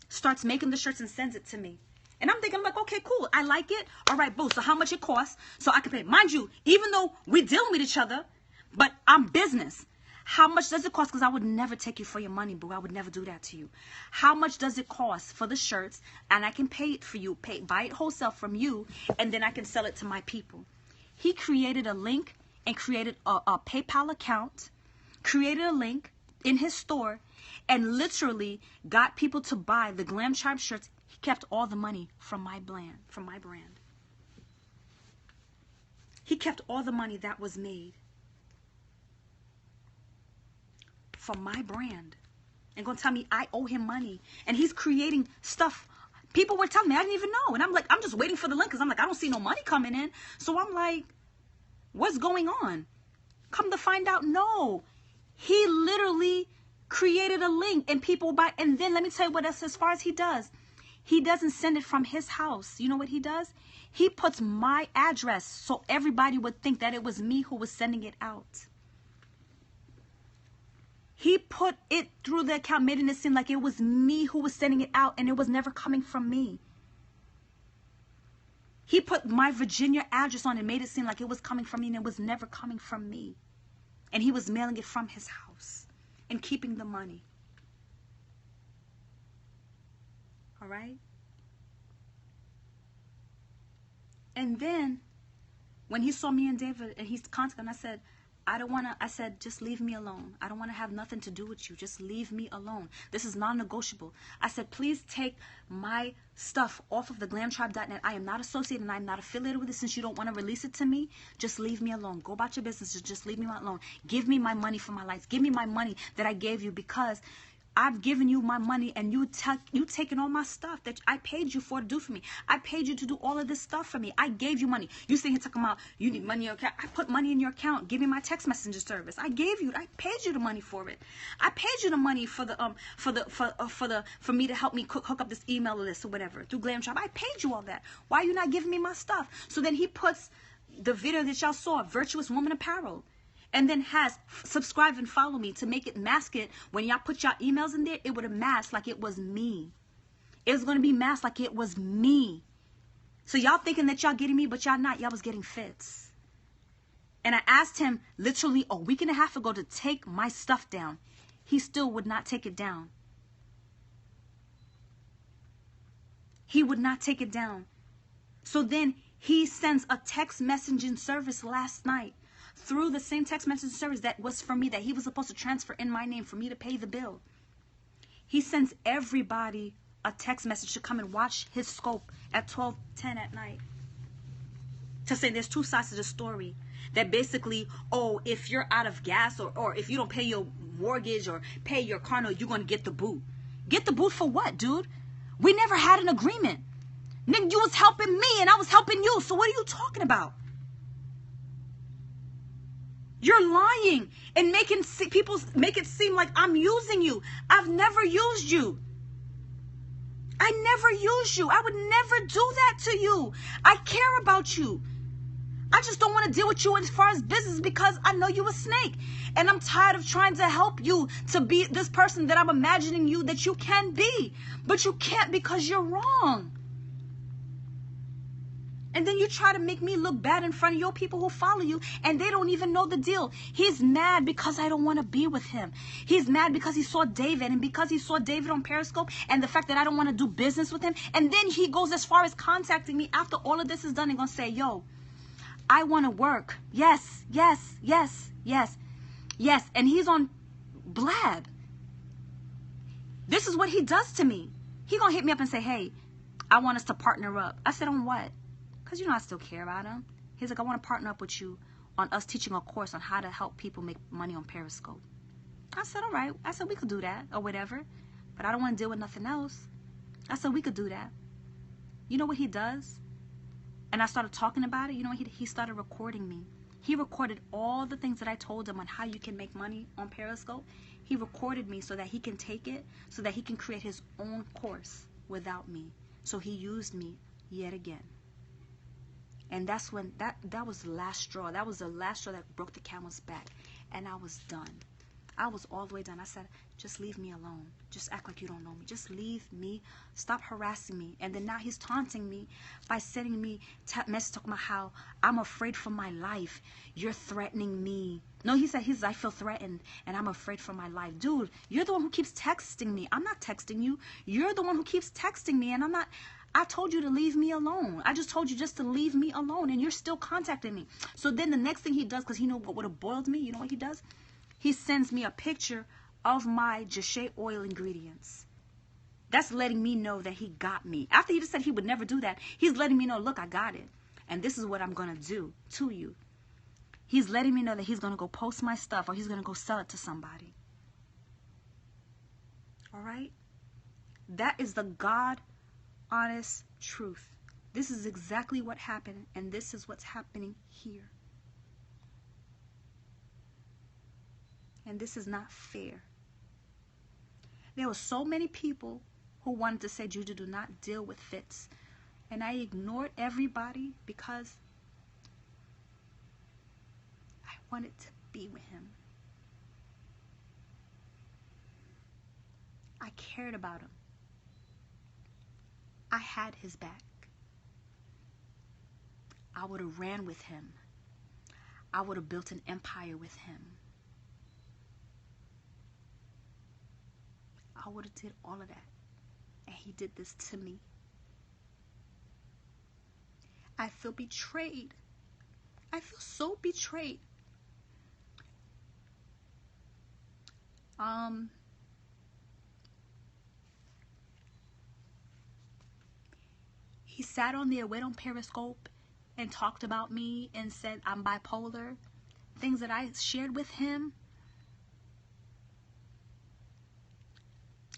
starts making the shirts and sends it to me. And I'm thinking, I'm like, okay, cool. I like it. All right, boo. So how much it costs so I can pay? Mind you, even though we're dealing with each other, but I'm business. How much does it cost? Because I would never take you for your money, boo. I would never do that to you. How much does it cost for the shirts? And I can pay it for you, buy it wholesale from you, and then I can sell it to my people. He created a link and created a PayPal account, created a link in his store, and literally got people to buy the Glam Tribe shirts. He kept all the money from my brand. He kept all the money that was made from my brand. And gonna tell me I owe him money. And he's creating stuff. People were telling me, I didn't even know. And I'm like, I'm just waiting for the link because I'm like, I don't see no money coming in. So I'm like, what's going on? Come to find out, no. He literally created a link and people buy. And then let me tell you what else, as far as he doesn't send it from his house. You know what he does? He puts my address so everybody would think that it was me who was sending it out. He put it through the account, making it seem like it was me who was sending it out, and it was never coming from me. He put my Virginia address on and made it seem like it was coming from me, and it was never coming from me. And he was mailing it from his house and keeping the money. All right? And then when he saw me and David and he's contacting, I said, I said, just leave me alone. I don't want to have nothing to do with you. Just leave me alone. This is non-negotiable. I said, please take my stuff off of the glamtribe.net. I am not associated and I'm not affiliated with it. Since you don't want to release it to me, just leave me alone. Go about your business. Just leave me alone. Give me my money for my lights. Give me my money that I gave you, because I've given you my money and you taking all my stuff that I paid you for to do for me. I paid you to do all of this stuff for me. I gave you money. You sitting here talking about you need money in your account. I put money in your account. Give me my text messenger service. I paid you the money for it. I paid you the money for me to help me hook up this email list or whatever through Glam Tribe. I paid you all that. Why are you not giving me my stuff? So then he puts the video that y'all saw, Virtuous Woman Apparel. And then has subscribe and follow me to make it mask it. When y'all put y'all emails in there, it would have masked like it was me. It was going to be masked like it was me. So y'all thinking that y'all getting me, but y'all not. Y'all was getting Fitz. And I asked him literally a week and a half ago to take my stuff down. He still would not take it down. He would not take it down. So then he sends a text messaging service last night, through the same text message service that was for me, that he was supposed to transfer in my name for me to pay the bill. He sends everybody a text message to come and watch his scope at 12:10 at night, to say there's two sides to the story. That basically, oh, if you're out of gas or if you don't pay your mortgage or pay your car note, you're going to get the boot. Get the boot for what, dude? We never had an agreement. Nigga, you was helping me and I was helping you. So what are you talking about? You're lying and making people make it seem like I'm using you. I've never used you. I never used you. I would never do that to you. I care about you. I just don't want to deal with you as far as business because I know you a snake. And I'm tired of trying to help you to be this person that I'm imagining you that you can be. But you can't because you're wrong. And then you try to make me look bad in front of your people who follow you, and they don't even know the deal. He's mad because I don't want to be with him. He's mad because he saw David, and because he saw David on Periscope, and the fact that I don't want to do business with him. And then he goes as far as contacting me after all of this is done and going to say, yo, I want to work. Yes, yes, yes, yes, yes. And he's on Blab. This is what he does to me. He going to hit me up and say, hey, I want us to partner up. I said, on what? Because, you know, I still care about him. He's like, I want to partner up with you on us teaching a course on how to help people make money on Periscope. I said, all right. I said, we could do that or whatever. But I don't want to deal with nothing else. I said, we could do that. You know what he does? And I started talking about it. You know, he started recording me. He recorded all the things that I told him on how you can make money on Periscope. He recorded me so that he can take it, so that he can create his own course without me. So he used me yet again. And that's when, that was the last straw. That was the last straw that broke the camel's back. And I was done. I was all the way done. I said, just leave me alone. Just act like you don't know me. Just leave me. Stop harassing me. And then now he's taunting me by sending me messages talking about how I'm afraid for my life. You're threatening me. No, he said, I feel threatened and I'm afraid for my life. Dude, you're the one who keeps texting me. I'm not texting you. You're the one who keeps texting me, and I'm not. I told you to leave me alone. I just told you just to leave me alone, and you're still contacting me. So then the next thing he does, because he know what would have boiled me, you know what he does? He sends me a picture of my JazzyJuJuBee oil ingredients. That's letting me know that he got me. After he just said he would never do that, he's letting me know, look, I got it. And this is what I'm going to do to you. He's letting me know that he's going to go post my stuff, or he's going to go sell it to somebody. All right? That is the God honest truth. This is exactly what happened, and this is what's happening here. And this is not fair. There were so many people who wanted to say, Juju, do not deal with Fitz. And I ignored everybody because I wanted to be with him. I cared about him. I had his back. I would have ran with him. I would have built an empire with him. I would have did all of that. And he did this to me. I feel betrayed. I feel so betrayed. He sat on there, went on Periscope and talked about me and said I'm bipolar. Things that I shared with him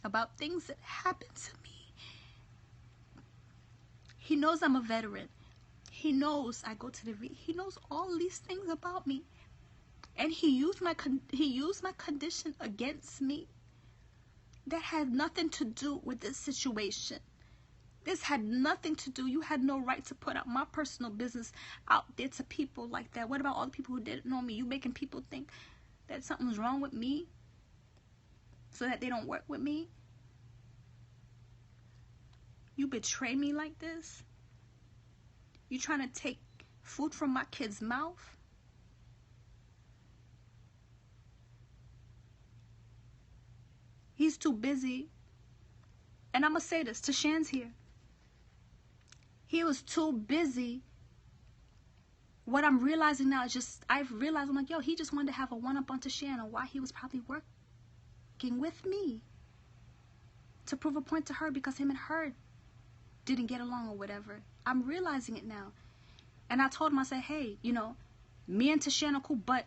about things that happened to me. He knows I'm a veteran. He knows I go to the he knows all these things about me. And he used my condition against me. That had nothing to do with this situation. This had nothing to do. You had no right to put out my personal business out there to people like that. What about all the people who didn't know me? You making people think that something's wrong with me so that they don't work with me? You betray me like this? You trying to take food from my kid's mouth? He's too busy. And I'm going to say this, Tashan's here. He was too busy. What I'm realizing now is just, I've realized, I'm like, yo, he just wanted to have a one-up on Tashan on why he was probably working with me. To prove a point to her because him and her didn't get along or whatever. I'm realizing it now. And I told him, I said, hey, you know, me and Tashan are cool, but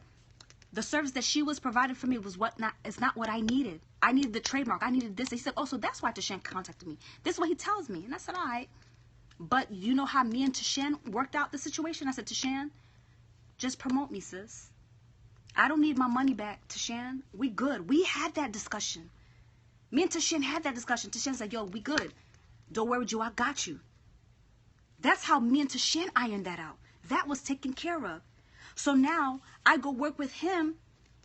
the service that she was providing for me was it's not what I needed. I needed the trademark. I needed this. He said, oh, so that's why Tashan contacted me. This is what he tells me. And I said, all right. But you know how me and Tashan worked out the situation? I said, Tashan, just promote me, sis. I don't need my money back, Tashan. We good. We had that discussion. Me and Tashan had that discussion. Tashan said, yo, we good. Don't worry, Joe, I got you. That's how me and Tashan ironed that out. That was taken care of. So now I go work with him,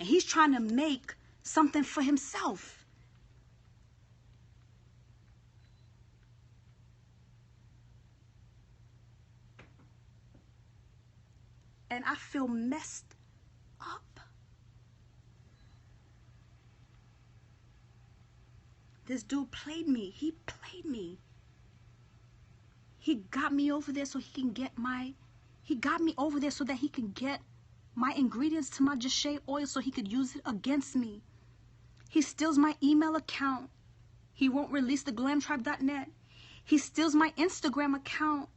and he's trying to make something for himself. And I feel messed up. This dude played me. He played me. He got me over there so he can get he got me over there so that he can get my ingredients to my JazzyJuJuBee oil so he could use it against me. He steals my email account. He won't release the glamtribe.net. He steals my Instagram account.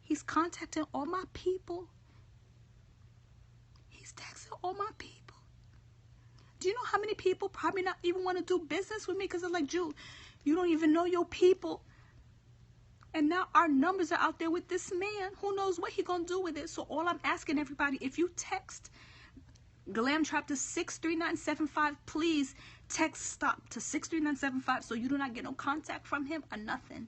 He's contacting all my people. He's texting all my people. Do you know how many people probably not even want to do business with me because they're like, Ju, you don't even know your people. And now our numbers are out there with this man. Who knows what he gonna do with it? So all I'm asking everybody, if you text Glamtrap to 63975, please text stop to 63975 so you do not get no contact from him or nothing.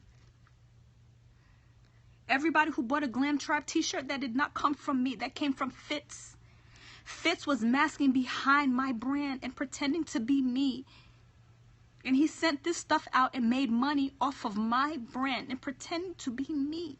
Everybody who bought a Glamtrap t-shirt, that did not come from me. That came from Fitz. Fitz was masking behind my brand and pretending to be me. And he sent this stuff out and made money off of my brand and pretending to be me.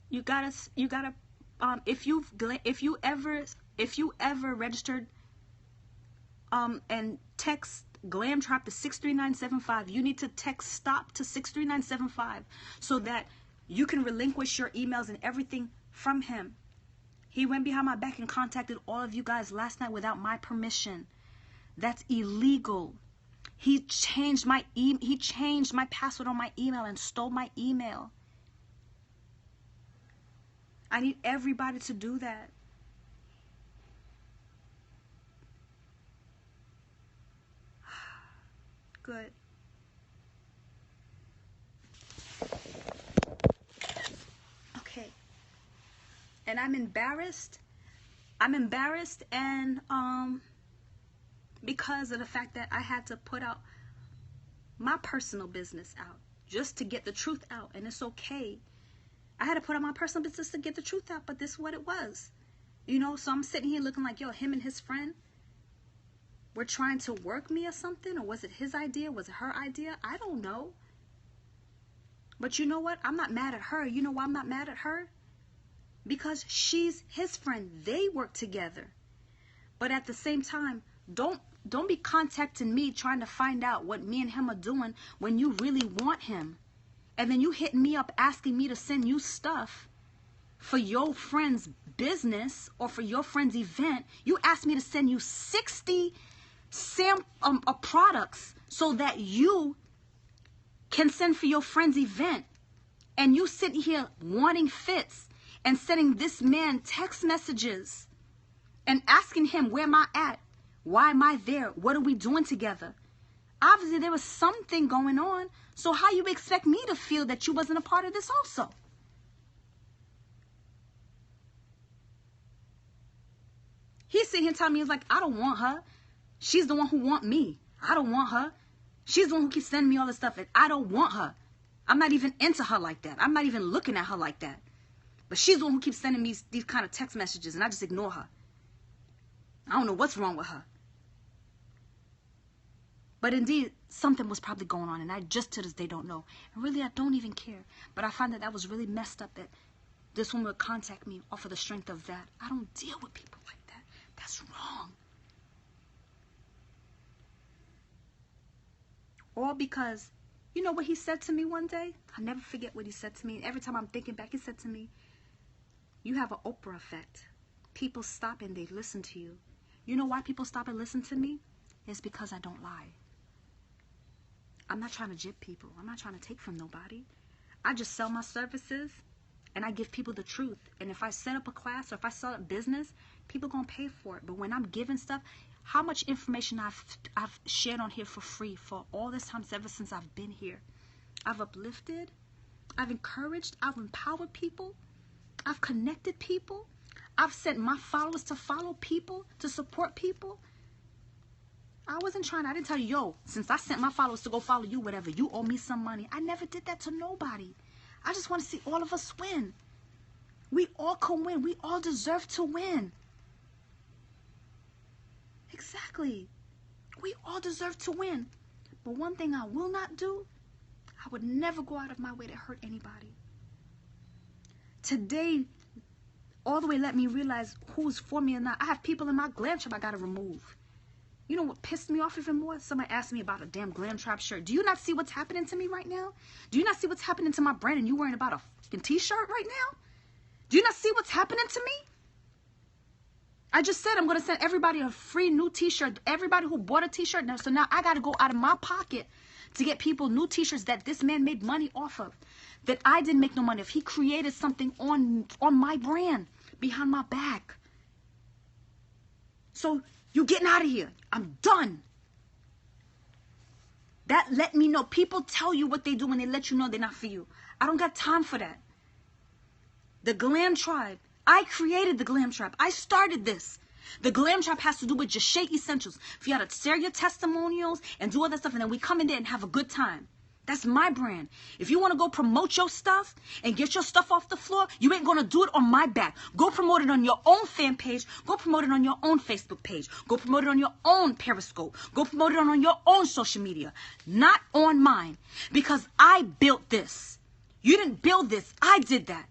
You gotta if you ever registered and text Glam Trap to 63975, you need to text stop to 63975 so that you can relinquish your emails and everything from him. He went behind my back and contacted all of you guys last night without my permission. That's illegal. He changed my password on my email and stole my email. I need everybody to do that. Good. Okay. And I'm embarrassed. And because of the fact that I had to put out my personal business out just to get the truth out, and it's okay. I had to put out my personal business to get the truth out, but this is what it was. You know, so I'm sitting here looking like, yo, him and his friend were trying to work me or something, or was it his idea? Was it her idea? I don't know. But you know what? I'm not mad at her. You know why I'm not mad at her? Because she's his friend. They work together. But at the same time, don't be contacting me trying to find out what me and him are doing when you really want him. And then you hit me up asking me to send you stuff for your friend's business or for your friend's event. You asked me to send you 60 products so that you can send for your friend's event. And you sitting here wanting Fitz and sending this man text messages and asking him, where am I at? Why am I there? What are we doing together? Obviously, there was something going on. So how you expect me to feel that you wasn't a part of this also? He's sitting here telling me, he's like, I don't want her. She's the one who want me. I don't want her. She's the one who keeps sending me all this stuff, and I don't want her. I'm not even into her like that. I'm not even looking at her like that. But she's the one who keeps sending me these kind of text messages, and I just ignore her. I don't know what's wrong with her. But indeed, something was probably going on, and I just to this day don't know. And really, I don't even care. But I find that was really messed up that this woman would contact me off of the strength of that. I don't deal with people like that. That's wrong. All because, you know what he said to me one day? I'll never forget what he said to me. And every time I'm thinking back, he said to me, you have an Oprah effect. People stop and they listen to you. You know why people stop and listen to me? It's because I don't lie. I'm not trying to jip people. I'm not trying to take from nobody. I just sell my services and I give people the truth. And if I set up a class or if I sell a business, people are going to pay for it. But when I'm giving stuff, how much information I've shared on here for free for all this time ever since I've been here. I've uplifted, I've encouraged, I've empowered people, I've connected people, I've sent my followers to follow people, to support people. I didn't tell you, yo, since I sent my followers to go follow you, whatever, you owe me some money. I never did that to nobody. I just want to see all of us win. We all can win. We all deserve to win. Exactly. We all deserve to win. But one thing I will not do, I would never go out of my way to hurt anybody. Today, all the way let me realize who's for me or not. I have people in my Glam Trap I got to remove. You know what pissed me off even more? Somebody asked me about a damn Glam Trap shirt. Do you not see what's happening to me right now? Do you not see what's happening to my brand and you worrying about a fucking t-shirt right now? Do you not see what's happening to me? I just said I'm going to send everybody a free new t-shirt. Everybody who bought a t-shirt. So now I got to go out of my pocket to get people new t-shirts that this man made money off of. That I didn't make no money off. He created something on my brand behind my back. So you getting out of here. I'm done. That let me know. People tell you what they do when they let you know they're not for you. I don't got time for that. The Glam Tribe, I created the Glam Trap. I started this. The Glam Trap has to do with just Shea Essentials. For you to share your testimonials and do all that stuff, and then we come in there and have a good time. That's my brand. If you want to go promote your stuff and get your stuff off the floor, you ain't going to do it on my back. Go promote it on your own fan page. Go promote it on your own Facebook page. Go promote it on your own Periscope. Go promote it on your own social media. Not on mine. Because I built this. You didn't build this. I did that.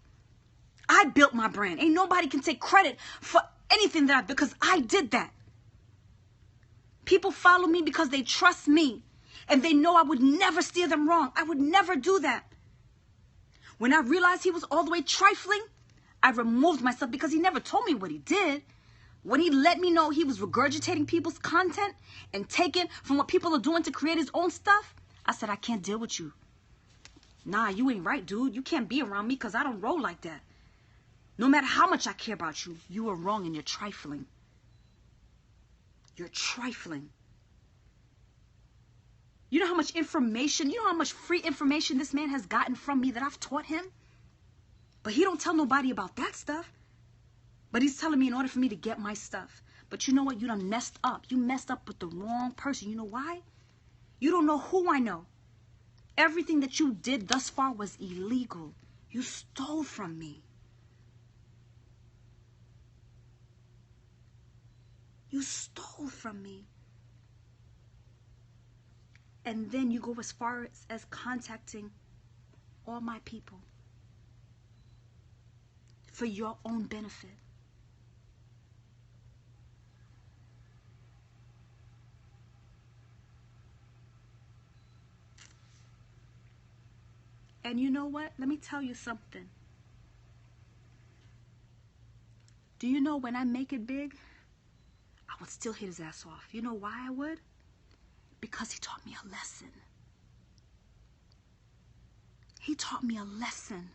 I built my brand. Ain't nobody can take credit for anything that I, because I did that. People follow me because they trust me. And they know I would never steer them wrong. I would never do that. When I realized he was all the way trifling, I removed myself because he never told me what he did. When he let me know he was regurgitating people's content and taking from what people are doing to create his own stuff, I said, I can't deal with you. Nah, you ain't right, dude. You can't be around me because I don't roll like that. No matter how much I care about you, you are wrong and you're trifling. You're trifling. You know how much information, you know how much free information this man has gotten from me that I've taught him? But he don't tell nobody about that stuff. But he's telling me in order for me to get my stuff. But you know what? You done messed up. You messed up with the wrong person. You know why? You don't know who I know. Everything that you did thus far was illegal. You stole from me. You stole from me. And then you go as far as contacting all my people for your own benefit. And you know what? Let me tell you something. Do you know when I make it big, I would still hit his ass off. You know why I would? Because he taught me a lesson. He taught me a lesson.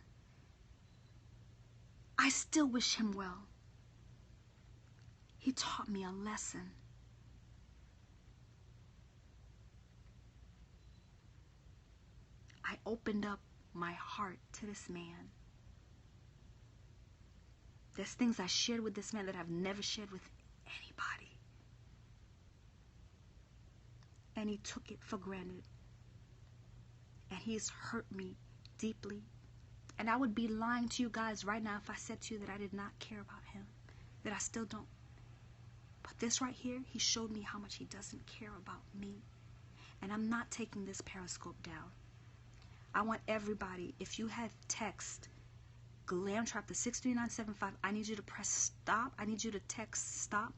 I still wish him well. He taught me a lesson. I opened up my heart to this man. There's things I shared with this man that I've never shared with anybody. And he took it for granted. And he's hurt me deeply. And I would be lying to you guys right now if I said to you that I did not care about him. That I still don't. But this right here, he showed me how much he doesn't care about me. And I'm not taking this Periscope down. I want everybody, if you have text Glam Trap to 63975, I need you to press stop. I need you to text stop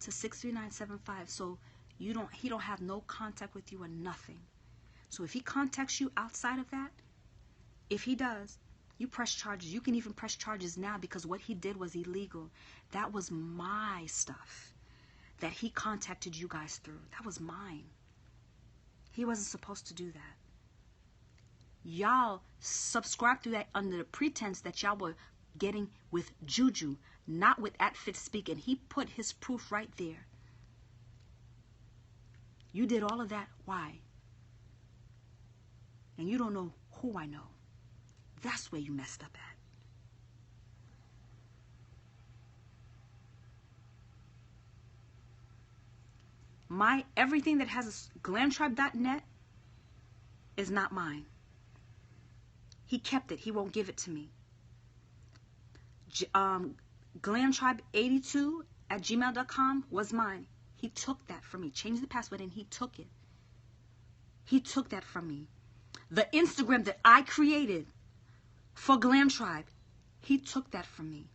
to 63975 so he don't have no contact with you or nothing. So if he contacts you outside of that, if he does, you press charges. You can even press charges now because what he did was illegal. That was my stuff that he contacted you guys through. That was mine. He wasn't supposed to do that. Y'all subscribe to that under the pretense that y'all were getting with Juju, not with @FitSpeak, and he put his proof right there. You did all of that. Why? And you don't know who I know. That's where you messed up at. Everything that has a glamtribe.net is not mine. He kept it. He won't give it to me. Glamtribe82@gmail.com was mine. He took that from me. Changed the password and he took it. He took that from me. The Instagram that I created for Glam Tribe, he took that from me.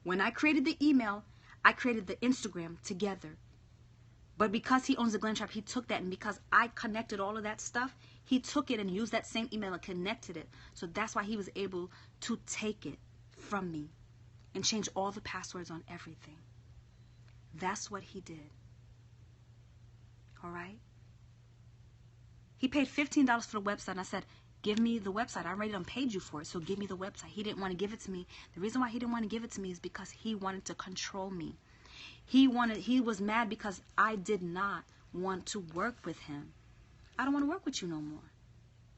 When I created the email, I created the Instagram together. But because he owns the Glam Tribe, he took that. And because I connected all of that stuff, he took it and used that same email and connected it. So that's why he was able to take it from me and change all the passwords on everything. That's what he did. All right? He paid $15 for the website. And I said, give me the website. I already done paid you for it, so give me the website. He didn't want to give it to me. The reason why he didn't want to give it to me is because he wanted to control me. He was mad because I did not want to work with him. I don't want to work with you no more.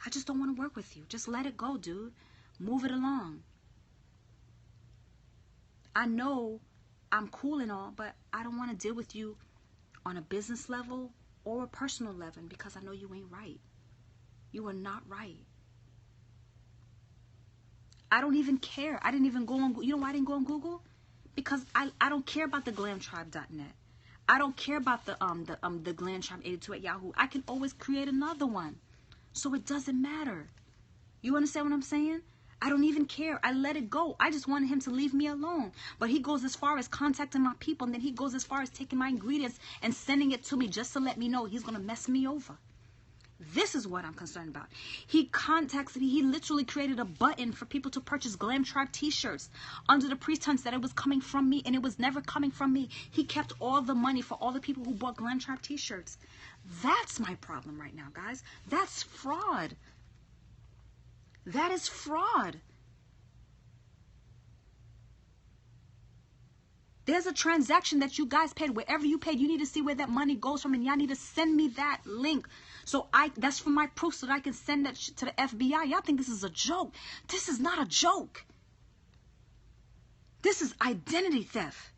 I just don't want to work with you. Just let it go, dude. Move it along. I know I'm cool and all, but I don't want to deal with you on a business level or a personal level because I know you ain't right. You are not right. I don't even care. I didn't even go on, you know why I didn't go on Google? Because I don't care about the glamtribe.net. I don't care about the glamtribe82 at Yahoo. I can always create another one. So it doesn't matter. You understand what I'm saying? I don't even care. I let it go. I just wanted him to leave me alone. But he goes as far as contacting my people, and then he goes as far as taking my ingredients and sending it to me just to let me know he's going to mess me over. This is what I'm concerned about. He contacts me. He literally created a button for people to purchase Glam Tribe t-shirts under the pretense that it was coming from me, and it was never coming from me. He kept all the money for all the people who bought Glam Tribe t-shirts. That's my problem right now, guys. That's fraud. That is fraud. There's a transaction that you guys paid. Wherever you paid, you need to see where that money goes from, and y'all need to send me that link. So that's for my proof so that I can send that to the FBI. Y'all think this is a joke. This is not a joke. This is identity theft.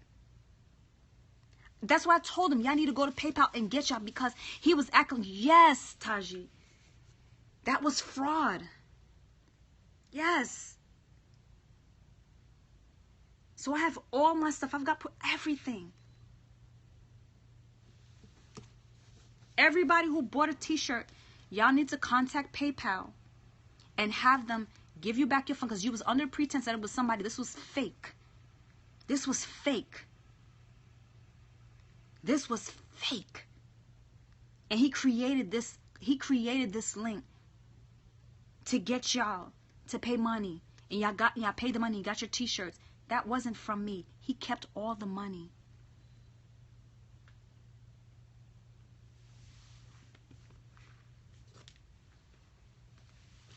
That's why I told him, y'all need to go to PayPal and get y'all, because he was acting, yes, Taji. That was fraud. Yes. So I have all my stuff. I've got put everything. Everybody who bought a t-shirt, y'all need to contact PayPal and have them give you back your phone, because you was under pretense that it was somebody. This was fake. This was fake. This was fake. And he created this link to get y'all to pay money. And y'all paid the money, you got your t-shirts. That wasn't from me. He kept all the money.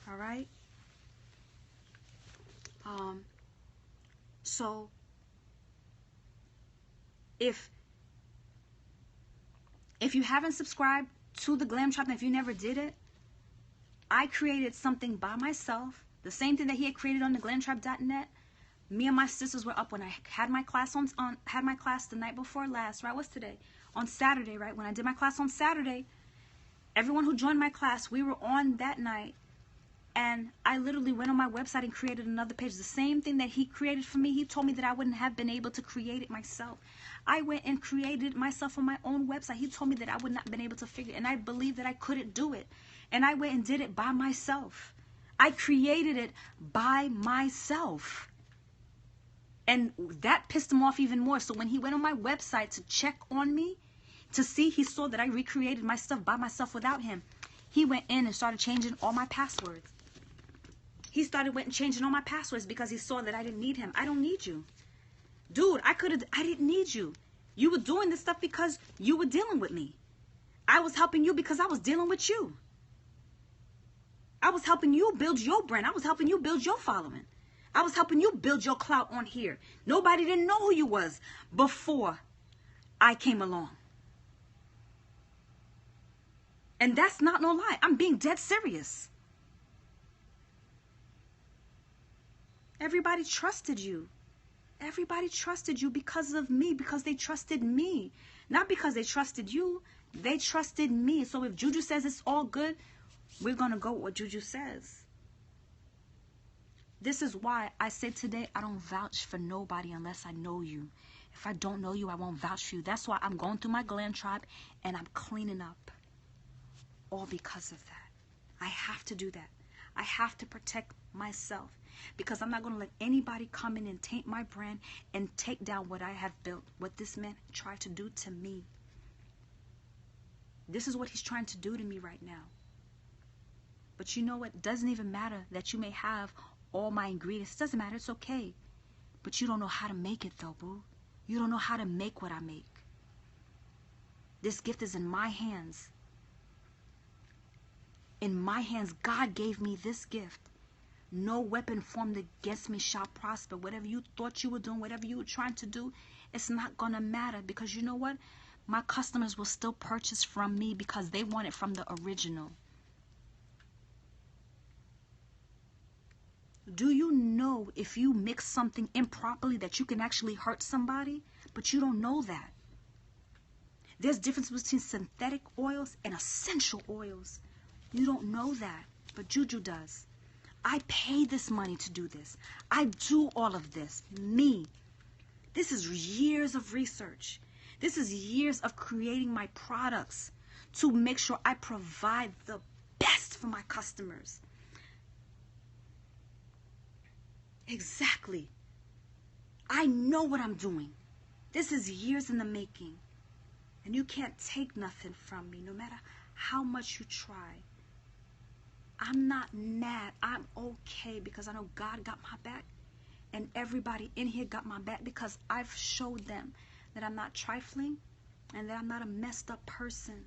All right? So if you haven't subscribed to the Glam Tribe, and if you never did it, I created something by myself, the same thing that he had created on the glamtribe.net. Me and my sisters were up when I had my class the night before last, right? What's today? On Saturday, right? When I did my class on Saturday, everyone who joined my class, we were on that night. And I literally went on my website and created another page. The same thing that he created for me, he told me that I wouldn't have been able to create it myself. I went and created it myself on my own website. He told me that I would not have been able to figure it. And I believed that I couldn't do it. And I went and did it by myself. I created it by myself. And that pissed him off even more. So when he went on my website to check on me, to see, he saw that I recreated my stuff by myself without him. He went in and started changing all my passwords. He went and changing all my passwords because he saw that I didn't need him. I don't need you. Dude, I didn't need you. You were doing this stuff because you were dealing with me. I was helping you because I was dealing with you. I was helping you build your brand. I was helping you build your following. I was helping you build your clout on here. Nobody didn't know who you was before I came along. And that's not no lie. I'm being dead serious. Everybody trusted you. Everybody trusted you because of me, because they trusted me. Not because they trusted you. They trusted me. So if Juju says it's all good, we're going to go with what Juju says. This is why I said today I don't vouch for nobody unless I know you. If I don't know you, I won't vouch for you. That's why I'm going through my Glam Tribe and I'm cleaning up. All because of that. I have to do that. I have to protect myself, because I'm not going to let anybody come in and taint my brand and take down what I have built, what this man tried to do to me. This is what he's trying to do to me right now. But you know what? It doesn't even matter that you may have all my ingredients. It doesn't matter. It's okay. But you don't know how to make it though, boo. You don't know how to make what I make. This gift is in my hands. In my hands, God gave me this gift. No weapon formed against me shall prosper. Whatever you thought you were doing, whatever you were trying to do, it's not going to matter. Because you know what? My customers will still purchase from me because they want it from the original. Do you know if you mix something improperly that you can actually hurt somebody? But you don't know that. There's difference between synthetic oils and essential oils. You don't know that, but Juju does. I pay this money to do this. I do all of this. Me. This is years of research. This is years of creating my products to make sure I provide the best for my customers. Exactly. I know what I'm doing. This is years in the making. And you can't take nothing from me, no matter how much you try. I'm not mad. I'm okay because I know God got my back. And everybody in here got my back because I've showed them that I'm not trifling and that I'm not a messed up person.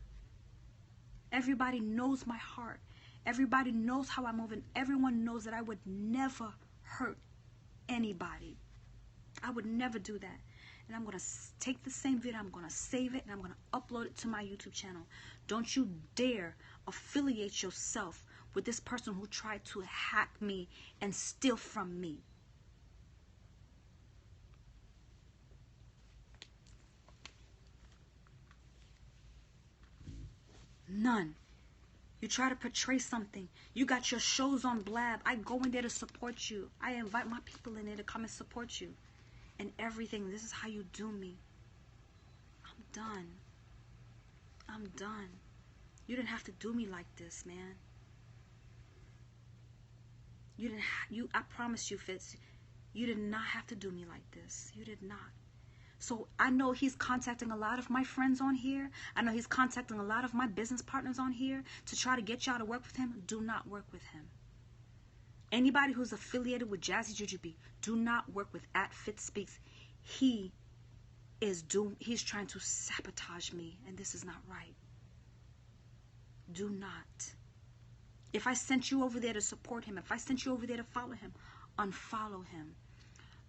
Everybody knows my heart. Everybody knows how I move, and everyone knows that I would never hurt anybody. I would never do that. And I'm going to take the same video, I'm going to save it, and I'm going to upload it to my YouTube channel. Don't you dare affiliate yourself with this person who tried to hack me and steal from me. None. You try to portray something. You got your shows on Blab. I go in there to support you. I invite my people in there to come and support you. And everything. This is how you do me. I'm done. I'm done. You didn't have to do me like this, man. You didn't. I promise you, Fitz. You did not have to do me like this. You did not. So I know he's contacting a lot of my friends on here. I know he's contacting a lot of my business partners on here to try to get y'all to work with him. Do not work with him. Anybody who's affiliated with JazzyJuJuBee, do not work with @FitzSpeaks. He's trying to sabotage me, and this is not right. Do not. If I sent you over there to support him, if I sent you over there to follow him, unfollow him.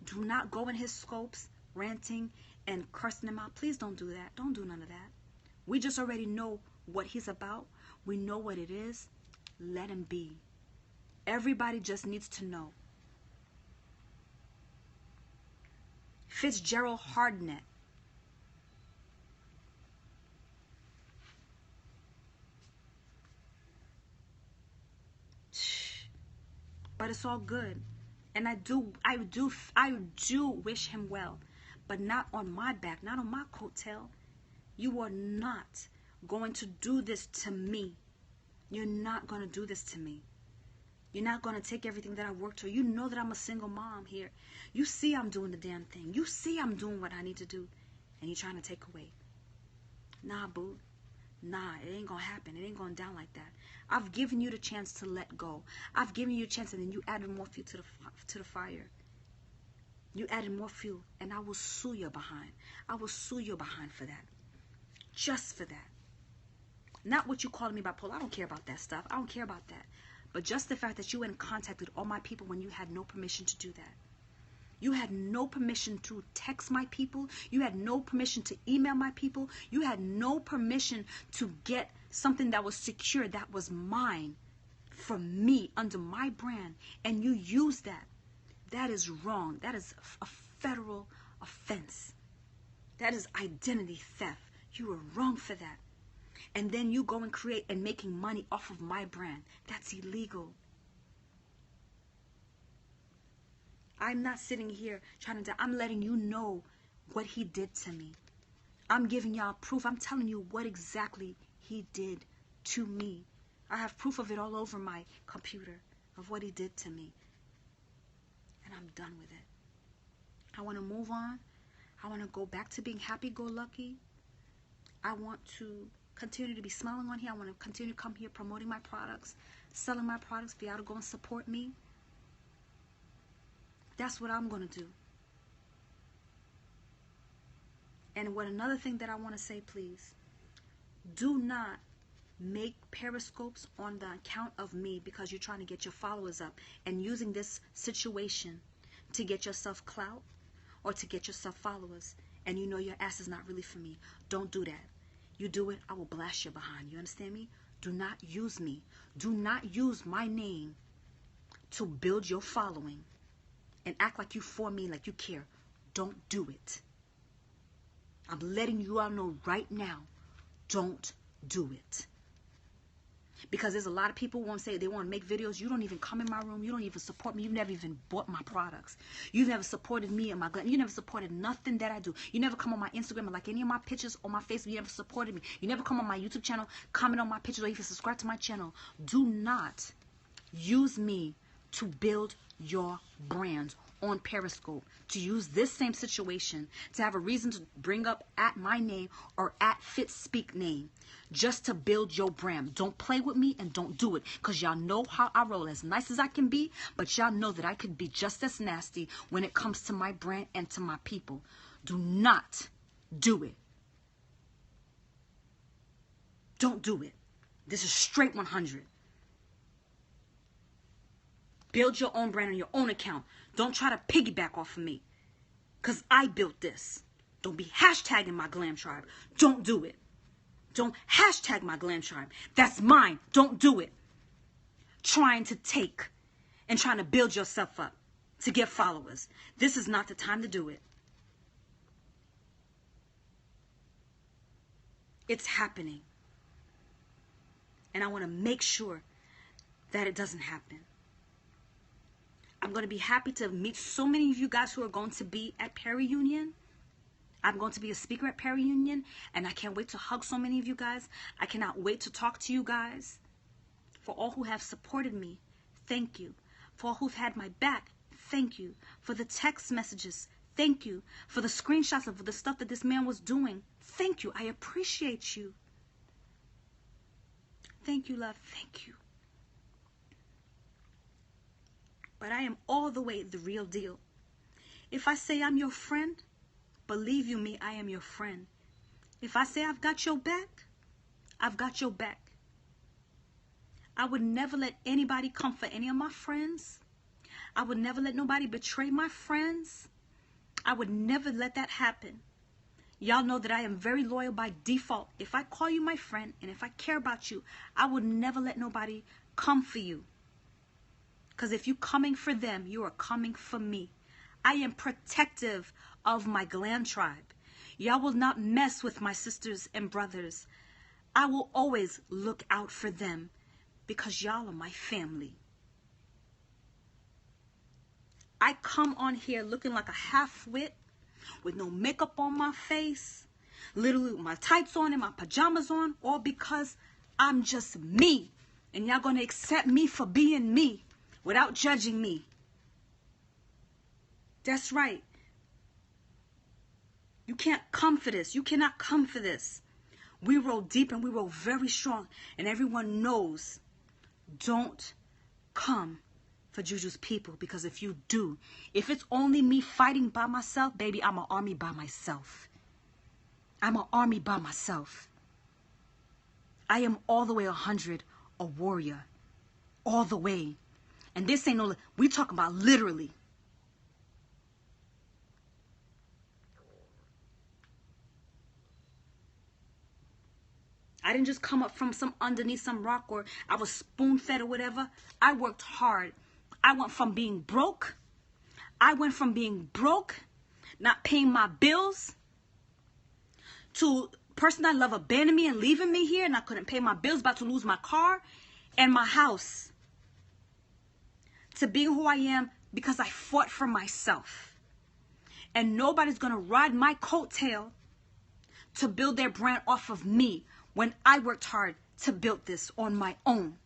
Do not go in his scopes ranting and cursing him out. Please don't do that. Don't do none of that. We just already know what he's about. We know what it is. Let him be. Everybody just needs to know. Fitzgerald Hardnett. But it's all good. And I do wish him well. But not on my back, not on my coattail. You are not going to do this to me. You're not going to do this to me. You're not going to take everything that I worked for. You know that I'm a single mom here. You see I'm doing the damn thing. You see I'm doing what I need to do. And you're trying to take away. Nah, boo. Nah, it ain't going to happen. It ain't going down like that. I've given you the chance to let go. I've given you a chance, and then you added more fuel to the fire. You added more fuel, and I will sue you behind. I will sue you behind for that. Just for that. Not what you calling me bipolar. I don't care about that stuff. I don't care about that. But just the fact that you went in contact with all my people when you had no permission to do that. You had no permission to text my people. You had no permission to email my people. You had no permission to get something that was secure, that was mine, from me, under my brand. And you used that. That is wrong. That is a federal offense. That is identity theft. You were wrong for that. And then you go and create and making money off of my brand. That's illegal. I'm not sitting here trying to, I'm letting you know what he did to me. I'm giving y'all proof. I'm telling you what exactly he did to me. I have proof of it all over my computer of what he did to me. And I'm done with it. I want to move on. I want to go back to being happy-go-lucky. I want to continue to be smiling on here. I want to continue to come here promoting my products, selling my products for y'all to go and support me. That's what I'm going to do. And what another thing that I want to say, please, do not make periscopes on the account of me because you're trying to get your followers up and using this situation to get yourself clout or to get yourself followers, and you know your ass is not really for me. Don't do that. You do it, I will blast you behind. You understand me? Do not use me. Do not use my name to build your following and act like you for me, like you care, don't do it. I'm letting you all know right now, don't do it. Because there's a lot of people who want to say they want to make videos. You don't even come in my room. You don't even support me. You've never even bought my products. You've never supported me and my gun. You never supported nothing that I do. You never come on my Instagram and like any of my pictures on my Facebook. You never supported me. You never come on my YouTube channel, comment on my pictures, or even subscribe to my channel. Do not use me to build your brand on Periscope, to use this same situation to have a reason to bring up at my name or at FitSpeak name just to build your brand. Don't play with me and don't do it, because y'all know how I roll. As nice as I can be, but y'all know that I could be just as nasty when it comes to my brand and to my people. Do not do it. Don't do it. This is straight 100. Build your own brand on your own account. Don't try to piggyback off of me, because I built this. Don't be hashtagging my glam tribe. Don't do it. Don't hashtag my glam tribe. That's mine. Don't do it. Trying to take and trying to build yourself up to get followers. This is not the time to do it. It's happening. And I want to make sure that it doesn't happen. I'm going to be happy to meet so many of you guys who are going to be at Perry Union. I'm going to be a speaker at Perry Union, and I can't wait to hug so many of you guys. I cannot wait to talk to you guys. For all who have supported me, thank you. For all who've had my back, thank you. For the text messages, thank you. For the screenshots of the stuff that this man was doing, thank you. I appreciate you. Thank you, love. Thank you. But I am all the way the real deal. If I say I'm your friend, believe you me, I am your friend. If I say I've got your back, I've got your back. I would never let anybody come for any of my friends. I would never let nobody betray my friends. I would never let that happen. Y'all know that I am very loyal by default. If I call you my friend and if I care about you, I would never let nobody come for you. Because if you're coming for them, you are coming for me. I am protective of my glam tribe. Y'all will not mess with my sisters and brothers. I will always look out for them because y'all are my family. I come on here looking like a half-wit with no makeup on my face, literally with my tights on and my pajamas on, all because I'm just me. And y'all gonna accept me for being me without judging me. That's right. You can't come for this. You cannot come for this. We roll deep and we roll very strong. And everyone knows, don't come for Juju's people. Because if you do, if it's only me fighting by myself, baby, I'm an army by myself. I'm an army by myself. I am all the way 100, a warrior. All the way. And this ain't no, we talking about literally. I didn't just come up from some underneath some rock or I was spoon-fed or whatever. I worked hard. I went from being broke. Not paying my bills, to person I love abandoning me and leaving me here, and I couldn't pay my bills, about to lose my car and my house, to being who I am because I fought for myself. And nobody's going to ride my coattail to build their brand off of me when I worked hard to build this on my own.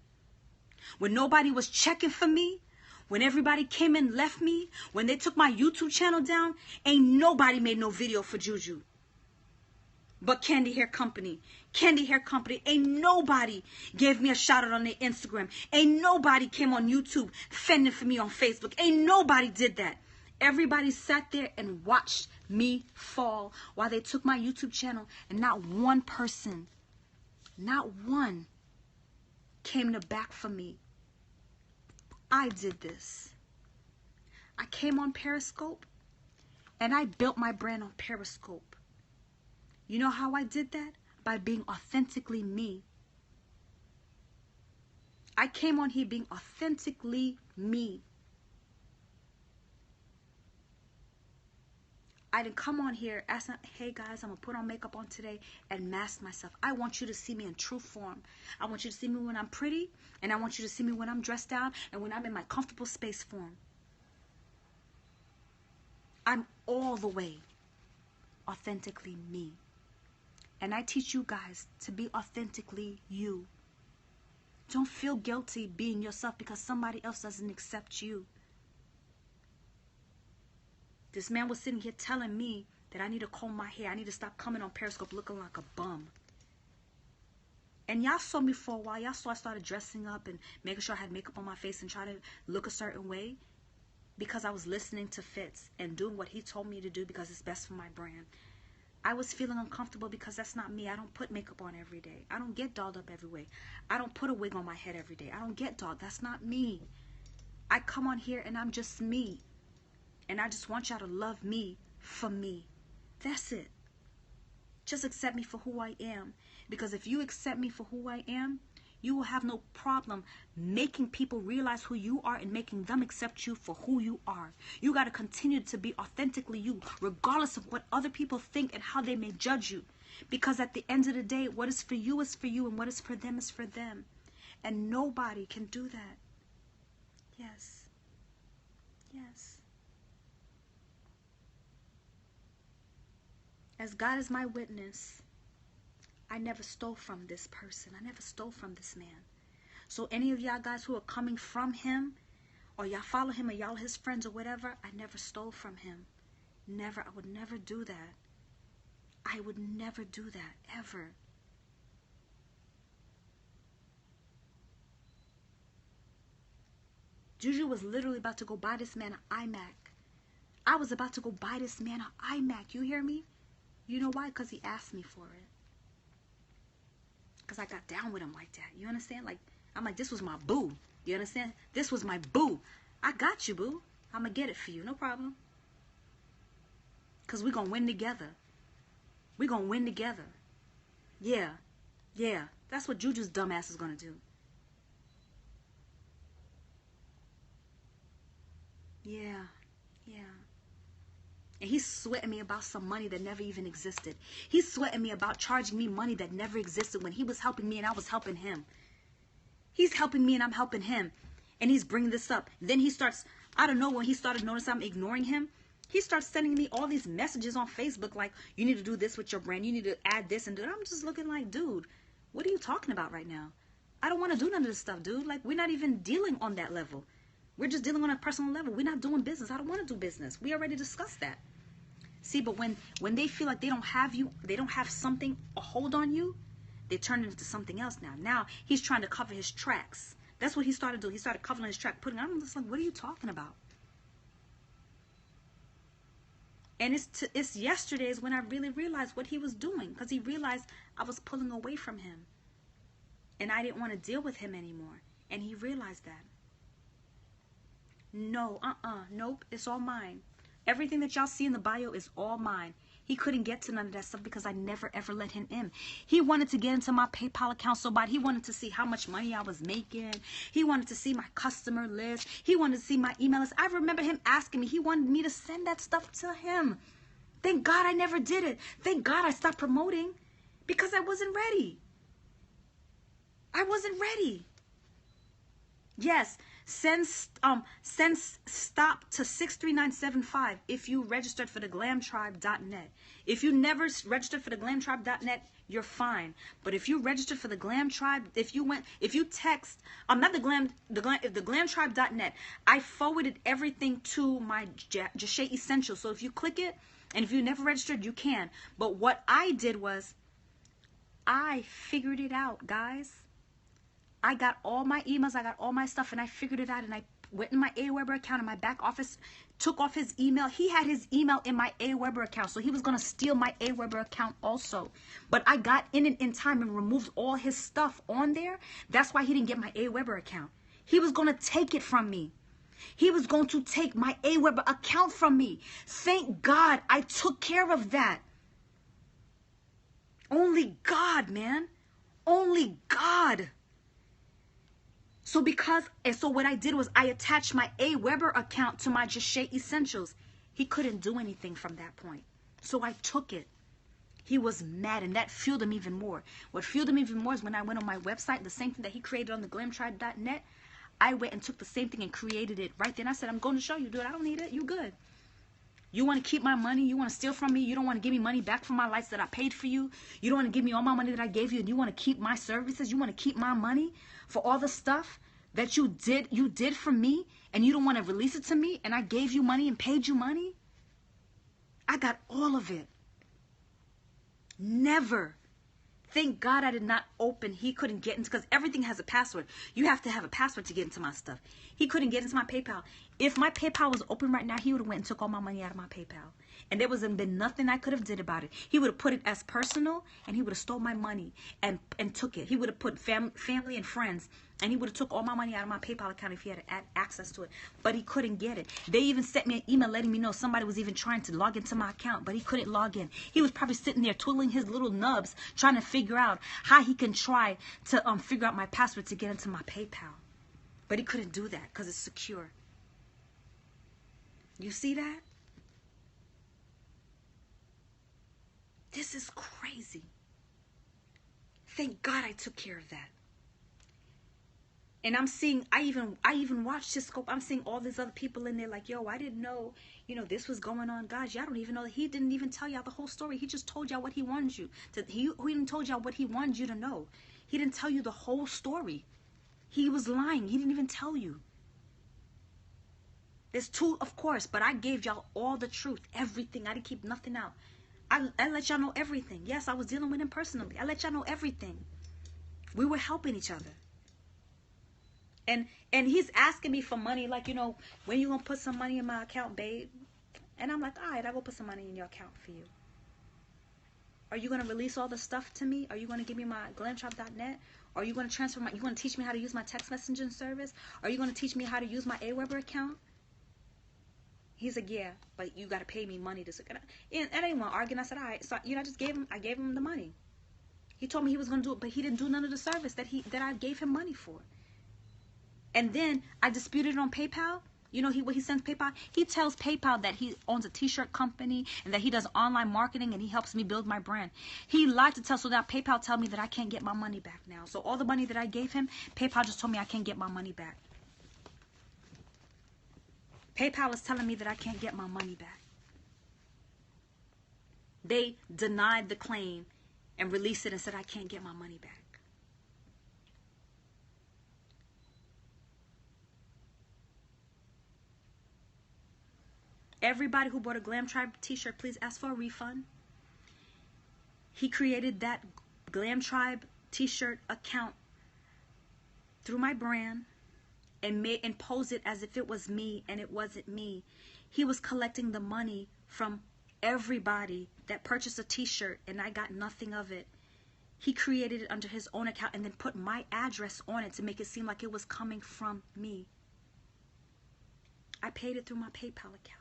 When nobody was checking for me, when everybody came and left me, when they took my YouTube channel down, ain't nobody made no video for Juju. But Candy Hair Company. Candy Hair Company. Ain't nobody gave me a shout out on their Instagram. Ain't nobody came on YouTube fending for me on Facebook. Ain't nobody did that. Everybody sat there and watched me fall while they took my YouTube channel, and not one person, not one, came to back for me. I did this. I came on Periscope and I built my brand on Periscope. You know how I did that? By being authentically me. I came on here being authentically me. I didn't come on here asking, hey guys, I'm going to put on makeup on today and mask myself. I want you to see me in true form. I want you to see me when I'm pretty, and I want you to see me when I'm dressed down and when I'm in my comfortable space form. I'm all the way authentically me. And I teach you guys to be authentically you. Don't feel guilty being yourself because somebody else doesn't accept you. This man was sitting here telling me that I need to comb my hair. I need to stop coming on Periscope looking like a bum. And y'all saw me for a while. Y'all saw I started dressing up and making sure I had makeup on my face and try to look a certain way because I was listening to Fitz and doing what he told me to do because it's best for my brand. I was feeling uncomfortable because that's not me. I don't put makeup on every day. I don't get dolled up every way. I don't put a wig on my head every day. I don't get dolled. That's not me. I come on here and I'm just me. And I just want y'all to love me for me. That's it. Just accept me for who I am. Because if you accept me for who I am, you will have no problem making people realize who you are and making them accept you for who you are. You got to continue to be authentically you, regardless of what other people think and how they may judge you. Because at the end of the day, what is for you is for you, and what is for them is for them. And nobody can do that. Yes. Yes. As God is my witness, I never stole from this person. I never stole from this man. So any of y'all guys who are coming from him, or y'all follow him, or y'all his friends or whatever, I never stole from him. Never. I would never do that. I would never do that, ever. Juju was literally about to go buy this man an iMac. I was about to go buy this man an iMac. You hear me? You know why? Because he asked me for it. Because I got down with him like that. You understand? Like, I'm like, this was my boo. You understand? This was my boo. I got you, boo. I'm going to get it for you. No problem. Because we're going to win together. We're going to win together. Yeah. Yeah. That's what Juju's dumbass is going to do. Yeah. Yeah. And he's sweating me about some money that never even existed. He's sweating me about charging me money that never existed when he was helping me and I was helping him. He's helping me and I'm helping him. And he's bringing this up. Then he starts, I don't know, when he started noticing I'm ignoring him, he starts sending me all these messages on Facebook like, you need to do this with your brand. You need to add this and do it. I'm just looking like, dude, what are you talking about right now? I don't want to do none of this stuff, dude. Like, we're not even dealing on that level. We're just dealing on a personal level. We're not doing business. I don't want to do business. We already discussed that. See, but when they feel like they don't have you, they don't have something, a hold on you, they turn it into something else now. Now he's trying to cover his tracks. That's what he started doing. He started covering his track, I'm just like, what are you talking about? And it's yesterday's when I really realized what he was doing, because he realized I was pulling away from him. And I didn't want to deal with him anymore. And he realized that. No, nope, it's all mine. Everything that y'all see in the bio is all mine. He couldn't get to none of that stuff because I never ever let him in. He wanted to get into my PayPal account so bad. He wanted to see how much money I was making. He wanted to see my customer list. He wanted to see my email list. I remember him asking me. He wanted me to send that stuff to him. Thank God I never did it. Thank God I stopped promoting because I wasn't ready. I wasn't ready. Yes. Send stop to 63975 if you registered for the glamtribe.net. If you never registered for the glamtribe.net, you're fine. But if you registered for the Glam Tribe, if you text, not the glamtribe.net, I forwarded everything to my JazzyJuJuBee Essentials. So if you click it, and if you never registered, you can. But what I did was, I figured it out, guys. I got all my emails, I got all my stuff, and I figured it out, and I went in my AWeber account in my back office, took off his email. He had his email in my AWeber account, so he was going to steal my AWeber account also. But I got in it in time and removed all his stuff on there. That's why he didn't get my AWeber account. He was going to take it from me. He was going to take my AWeber account from me. Thank God I took care of that. Only God, man. Only God. So what I did was I attached my AWeber account to my JazzyJuJuBee Essentials. He couldn't do anything from that point. So I took it. He was mad, and that fueled him even more. What fueled him even more is when I went on my website, the same thing that he created on the glamtribe.net, I went and took the same thing and created it right then. I said, I'm going to show you, dude. I don't need it. You good. You want to keep my money? You want to steal from me? You don't want to give me money back for my lights that I paid for you? You don't want to give me all my money that I gave you, and you want to keep my services? You want to keep my money for all the stuff that you did for me, and you don't want to release it to me, and I gave you money and paid you money? I got all of it. Never. Thank God I did not open. He couldn't get into, because everything has a password. You have to have a password to get into my stuff. He couldn't get into my PayPal. If my PayPal was open right now, he would have went and took all my money out of my PayPal. And there wasn't been nothing I could have did about it. He would have put it as personal, and he would have stole my money and took it. He would have put family and friends, and he would have took all my money out of my PayPal account if he had access to it. But he couldn't get it. They even sent me an email letting me know somebody was even trying to log into my account, but he couldn't log in. He was probably sitting there twiddling his little nubs trying to figure out how he can try to figure out my password to get into my PayPal. But he couldn't do that because it's secure. You see that? This is crazy. Thank God I took care of that. And I'm seeing, I even watched his scope. I'm seeing all these other people in there like, yo, I didn't know, this was going on. Guys, y'all don't even know. He didn't even tell y'all the whole story. He just told y'all what he wanted you to. He even told y'all what he wanted you to know. He didn't tell you the whole story. He was lying. He didn't even tell you. There's two, of course, but I gave y'all all the truth, everything. I didn't keep nothing out. I let y'all know everything. Yes, I was dealing with him personally. I let y'all know everything. We were helping each other. And he's asking me for money, like, when you gonna put some money in my account, babe? And I'm like, all right, I will put some money in your account for you. Are you gonna release all the stuff to me? Are you gonna give me my glamtribe.net? Are you gonna transfer you gonna teach me how to use my text messaging service? Are you gonna teach me how to use my AWeber account? He's like, yeah, but you gotta pay me money to. And I didn't want to argue. And I said, all right. So I gave him the money. He told me he was gonna do it, but he didn't do none of the service that I gave him money for. And then I disputed it on PayPal. What he sends PayPal? He tells PayPal that he owns a t-shirt company and that he does online marketing and he helps me build my brand. He lied to tell, so now PayPal tell me that I can't get my money back now. So all the money that I gave him, PayPal just told me I can't get my money back. PayPal is telling me that I can't get my money back. They denied the claim and released it and said I can't get my money back. Everybody who bought a Glam Tribe t-shirt, please ask for a refund. He created that Glam Tribe t-shirt account through my brand and posed it as if it was me, and it wasn't me. He was collecting the money from everybody that purchased a t-shirt, and I got nothing of it. He created it under his own account and then put my address on it to make it seem like it was coming from me. I paid it through my PayPal account.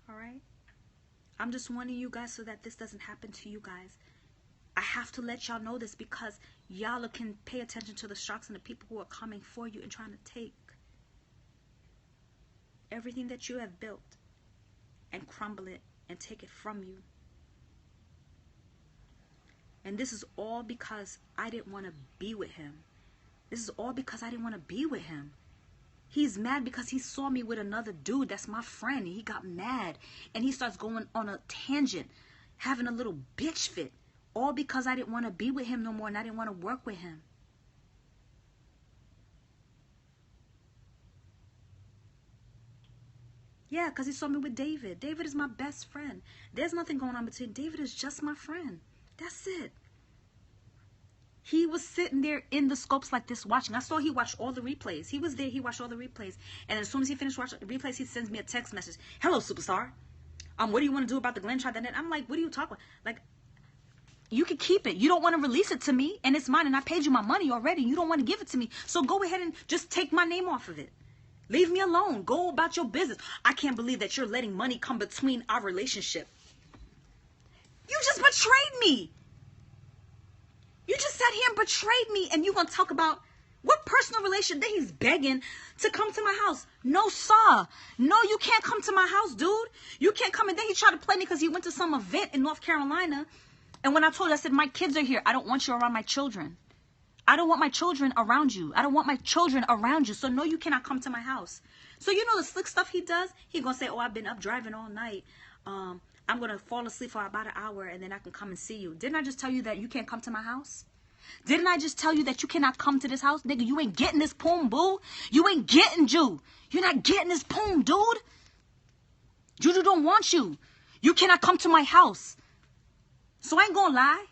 All right? I'm just warning you guys so that this doesn't happen to you guys. I have to let y'all know this because y'all can pay attention to the sharks and the people who are coming for you and trying to take everything that you have built and crumble it and take it from you. And this is all because I didn't want to be with him. This is all because I didn't want to be with him. He's mad because he saw me with another dude that's my friend, and he got mad and he starts going on a tangent, having a little bitch fit, all because I didn't want to be with him no more and I didn't want to work with him. Yeah, because he saw me with David. David is my best friend. There's nothing going on between. David is just my friend. That's it. He was sitting there in the scopes like this watching. I saw he watched all the replays. He was there. He watched all the replays. And as soon as he finished watching the replays, he sends me a text message. Hello, superstar. What do you want to do about the Glam Tribe? I'm like, what are you talking about? Like, you can keep it. You don't want to release it to me, and it's mine, and I paid you my money already. You don't want to give it to me. So go ahead and just take my name off of it. Leave me alone. Go about your business. I can't believe that you're letting money come between our relationship. You just betrayed me. You just sat here and betrayed me, and you gonna talk about what personal relation that he's begging to come to my house? No, sir. No, you can't come to my house, dude. You can't come. And then he tried to play me because he went to some event in North Carolina. And when I told you, I said, my kids are here. I don't want you around my children. I don't want my children around you. I don't want my children around you. So no, you cannot come to my house. So you know the slick stuff he does? He gonna say, oh, I've been up driving all night. I'm going to fall asleep for about an hour and then I can come and see you. Didn't I just tell you that you can't come to my house? Didn't I just tell you that you cannot come to this house? Nigga, you ain't getting this poom, boo. You ain't getting Ju. You're not getting this poom, dude. Juju don't want you. You cannot come to my house. So I ain't gonna lie.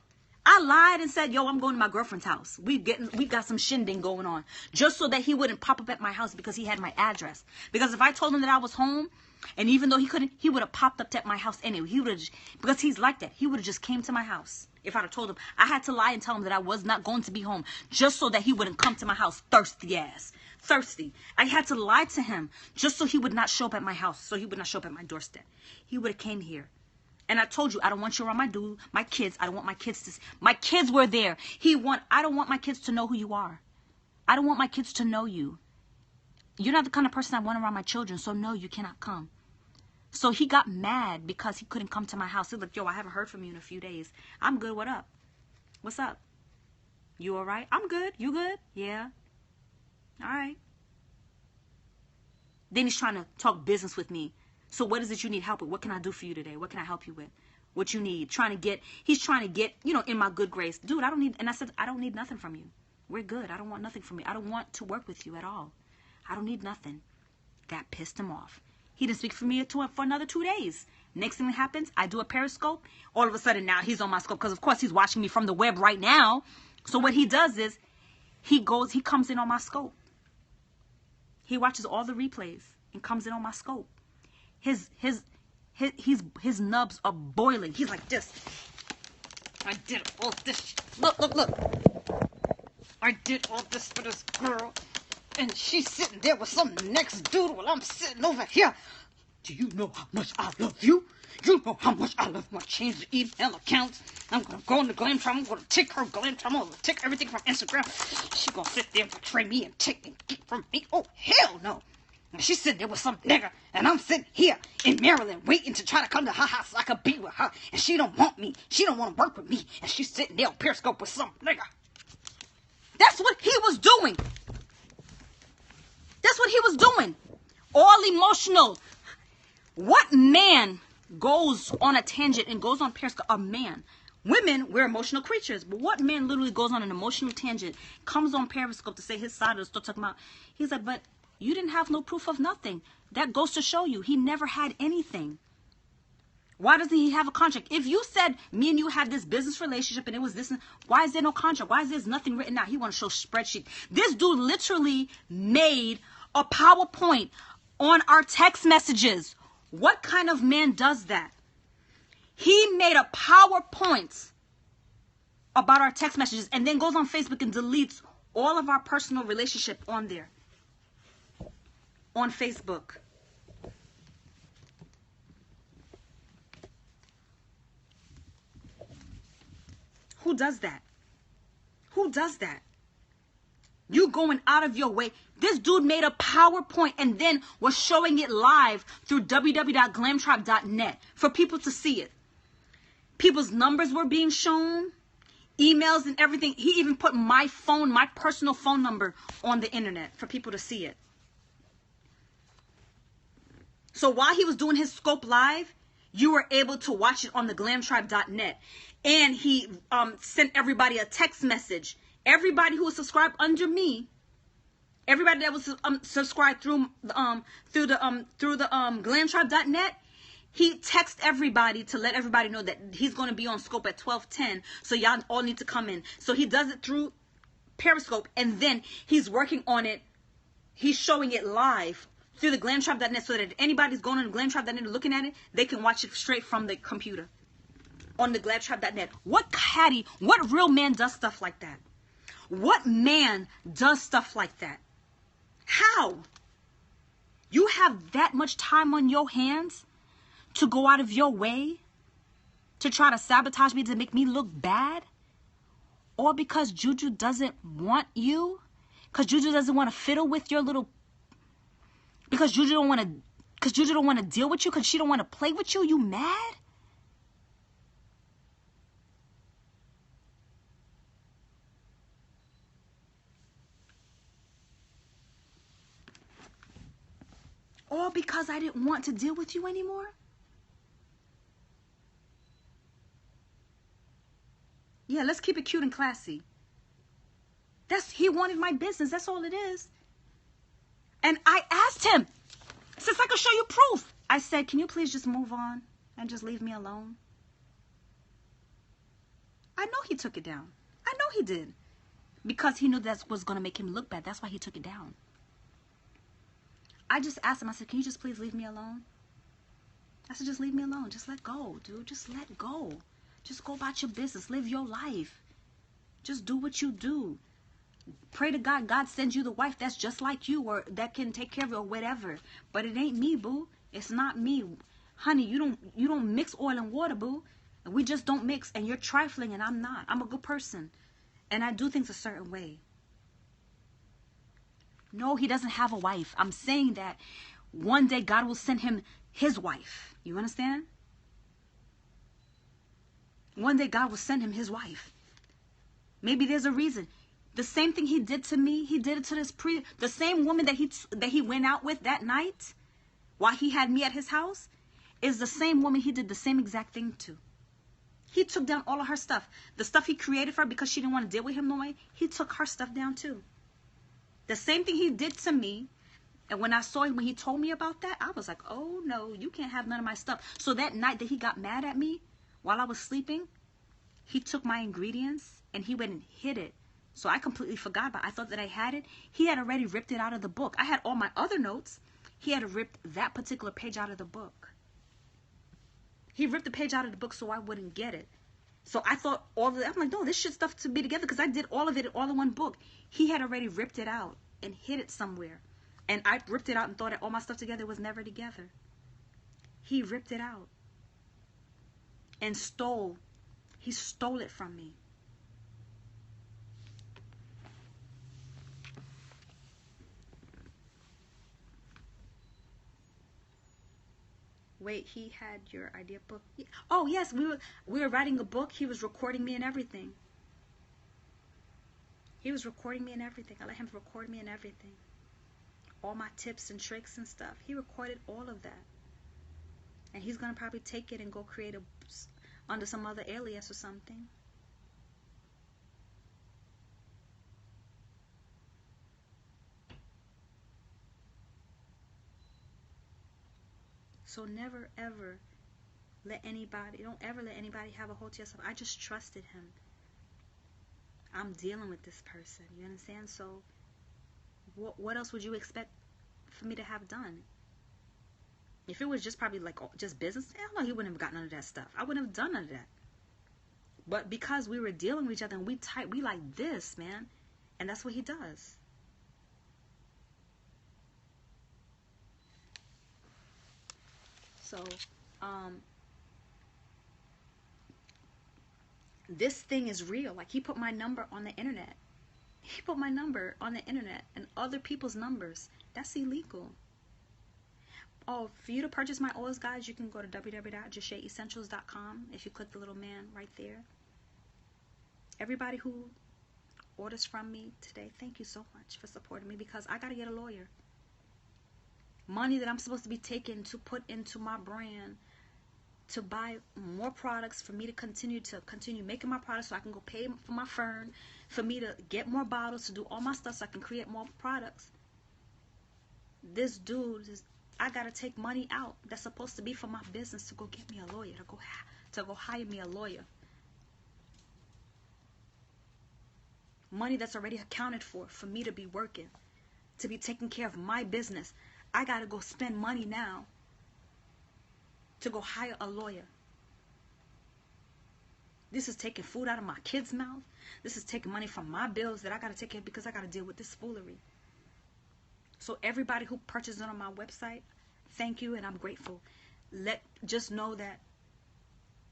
I lied and said, yo, I'm going to my girlfriend's house. We got some shindig going on. Just so that he wouldn't pop up at my house because he had my address. Because if I told him that I was home, and even though he couldn't, he would have popped up at my house anyway. He would have, because he's like that. He would have just came to my house. If I'd have told him, I had to lie and tell him that I was not going to be home, just so that he wouldn't come to my house, thirsty ass. Thirsty. I had to lie to him, just so he would not show up at my house, so he would not show up at my doorstep. He would have came here. And I told you, I don't want you around my kids. I don't want my kids to, my kids were there. I don't want my kids to know who you are. I don't want my kids to know you. You're not the kind of person I want around my children, so no, you cannot come. So he got mad because he couldn't come to my house. He's like, yo, I haven't heard from you in a few days. I'm good. What up? What's up? You all right? I'm good. You good? Yeah. All right. Then he's trying to talk business with me. So what is it you need help with? What can I do for you today? What can I help you with? What you need? He's trying to get, in my good grace. Dude, I don't need, and I said, I don't need nothing from you. We're good. I don't want nothing from you. I don't want to work with you at all. I don't need nothing. That pissed him off. He didn't speak for me for another 2 days. Next thing that happens, I do a Periscope. All of a sudden now he's on my scope because, of course, he's watching me from the web right now. So what he does is he comes in on my scope. He watches all the replays and comes in on my scope. His nubs are boiling. He's like this. I did all this. Look. I did all this for this girl. And she's sitting there with some next dude while I'm sitting over here. Do you know how much I love you? You know how much I love my change the email accounts. I'm going to go into Glam Time. I'm going to take her Glam Time. I'm going to take everything from Instagram. She's going to sit there and betray me and take and get from me. Oh, hell no. And she's sitting there with some nigga. And I'm sitting here in Maryland waiting to try to come to her house so I could be with her. And she don't want me. She don't want to work with me. And she's sitting there on Periscope with some nigga. That's what he was doing. That's what he was doing. All emotional. What man goes on a tangent and goes on Periscope? A man. Women, we're emotional creatures. But what man literally goes on an emotional tangent, comes on Periscope to say his side of the story, talking about, he's like, but you didn't have no proof of nothing. That goes to show you he never had anything. Why doesn't he have a contract? If you said me and you had this business relationship and it was this, why is there no contract? Why is there nothing written out? He want to show spreadsheet. This dude literally made a PowerPoint on our text messages. What kind of man does that? He made a PowerPoint about our text messages and then goes on Facebook and deletes all of our personal relationship on there. On Facebook. Who does that? Who does that? You going out of your way. This dude made a PowerPoint and then was showing it live through www.glamtribe.net for people to see it. People's numbers were being shown, emails and everything. He even put my phone, my personal phone number on the internet for people to see it. So while he was doing his scope live, you were able to watch it on the glamtribe.net. And he sent everybody a text message. Everybody who was subscribed under me, everybody that was subscribed through the glamtribe.net, he texted everybody to let everybody know that he's going to be on scope at 12:10. So y'all all need to come in. So he does it through Periscope, and then he's working on it. He's showing it live through the glamtribe.net so that if anybody's going on the glamtribe.net and looking at it, they can watch it straight from the computer on the glamtribe.net. What catty, what real man does stuff like that? What man does stuff like that? How? You have that much time on your hands to go out of your way to try to sabotage me, to make me look bad? Or because Juju doesn't want you? Because Juju doesn't want to fiddle with your little... Because Juju don't want to deal with you? Because she don't want to play with you? You mad? Or because I didn't want to deal with you anymore? Yeah, let's keep it cute and classy. He wanted my business. That's all it is. And I asked him, since I could show you proof, I said, can you please just move on and just leave me alone? I know he took it down. I know he did. Because he knew that was going to make him look bad. That's why he took it down. I just asked him, I said, can you just please leave me alone? I said, just leave me alone. Just let go, dude. Just let go. Just go about your business. Live your life. Just do what you do. Pray to God. God sends you the wife that's just like you, or that can take care of you, or whatever. But it ain't me, boo. It's not me. Honey, you don't mix oil and water, boo. We just don't mix. And you're trifling, and I'm not. I'm a good person. And I do things a certain way. No, he doesn't have a wife. I'm saying that one day God will send him his wife. You understand? One day God will send him his wife. Maybe there's a reason. The same thing he did to me, he did it to the same woman that he went out with that night while he had me at his house is the same woman he did the same exact thing to. He took down all of her stuff. The stuff he created for her because she didn't want to deal with him no way, he took her stuff down too. The same thing he did to me. And when I saw him, when he told me about that, I was like, oh no, you can't have none of my stuff. So that night that he got mad at me while I was sleeping, he took my ingredients and he went and hid it. So I completely forgot about it. I thought that I had it. He had already ripped it out of the book. I had all my other notes. He had ripped that particular page out of the book. He ripped the page out of the book so I wouldn't get it. So I thought all of it. I'm like, no, this shit stuff to be together because I did all of it all in one book. He had already ripped it out and hid it somewhere. And I ripped it out and thought that all my stuff together was never together. He ripped it out and he stole it from me. Wait, he had your idea book? Oh yes, we were writing a book. He was recording me and everything. He was recording me and everything. I let him record me and everything. All my tips and tricks and stuff. He recorded all of that. And he's going to probably take it and go create under some other alias or something. So never ever don't ever let anybody have a hold to yourself. I just trusted him. I'm dealing with this person. You understand? So what else would you expect for me to have done? If it was just probably like just business, hell no, he wouldn't have got none of that stuff. I wouldn't have done none of that. But because we were dealing with each other and we like this, man. And that's what he does. So, this thing is real. Like, he put my number on the internet. He put my number on the internet and other people's numbers. That's illegal. Oh, for you to purchase my oils, guys, you can go to www.JazzyJuJuBee.com. If you click the little man right there. Everybody who orders from me today, thank you so much for supporting me, because I got to get a lawyer. Money that I'm supposed to be taking to put into my brand, to buy more products, for me to continue making my products so I can go pay for my firm, for me to get more bottles, to do all my stuff so I can create more products. This dude I gotta take money out that's supposed to be for my business to go get me a lawyer, to go hire me a lawyer. Money that's already accounted for me to be working, to be taking care of my business. I gotta go spend money now to go hire a lawyer. This is taking food out of my kids' mouth. This is taking money from my bills that I gotta take care of because I gotta deal with this foolery. So everybody who purchases on my website, thank you, and I'm grateful. Just know that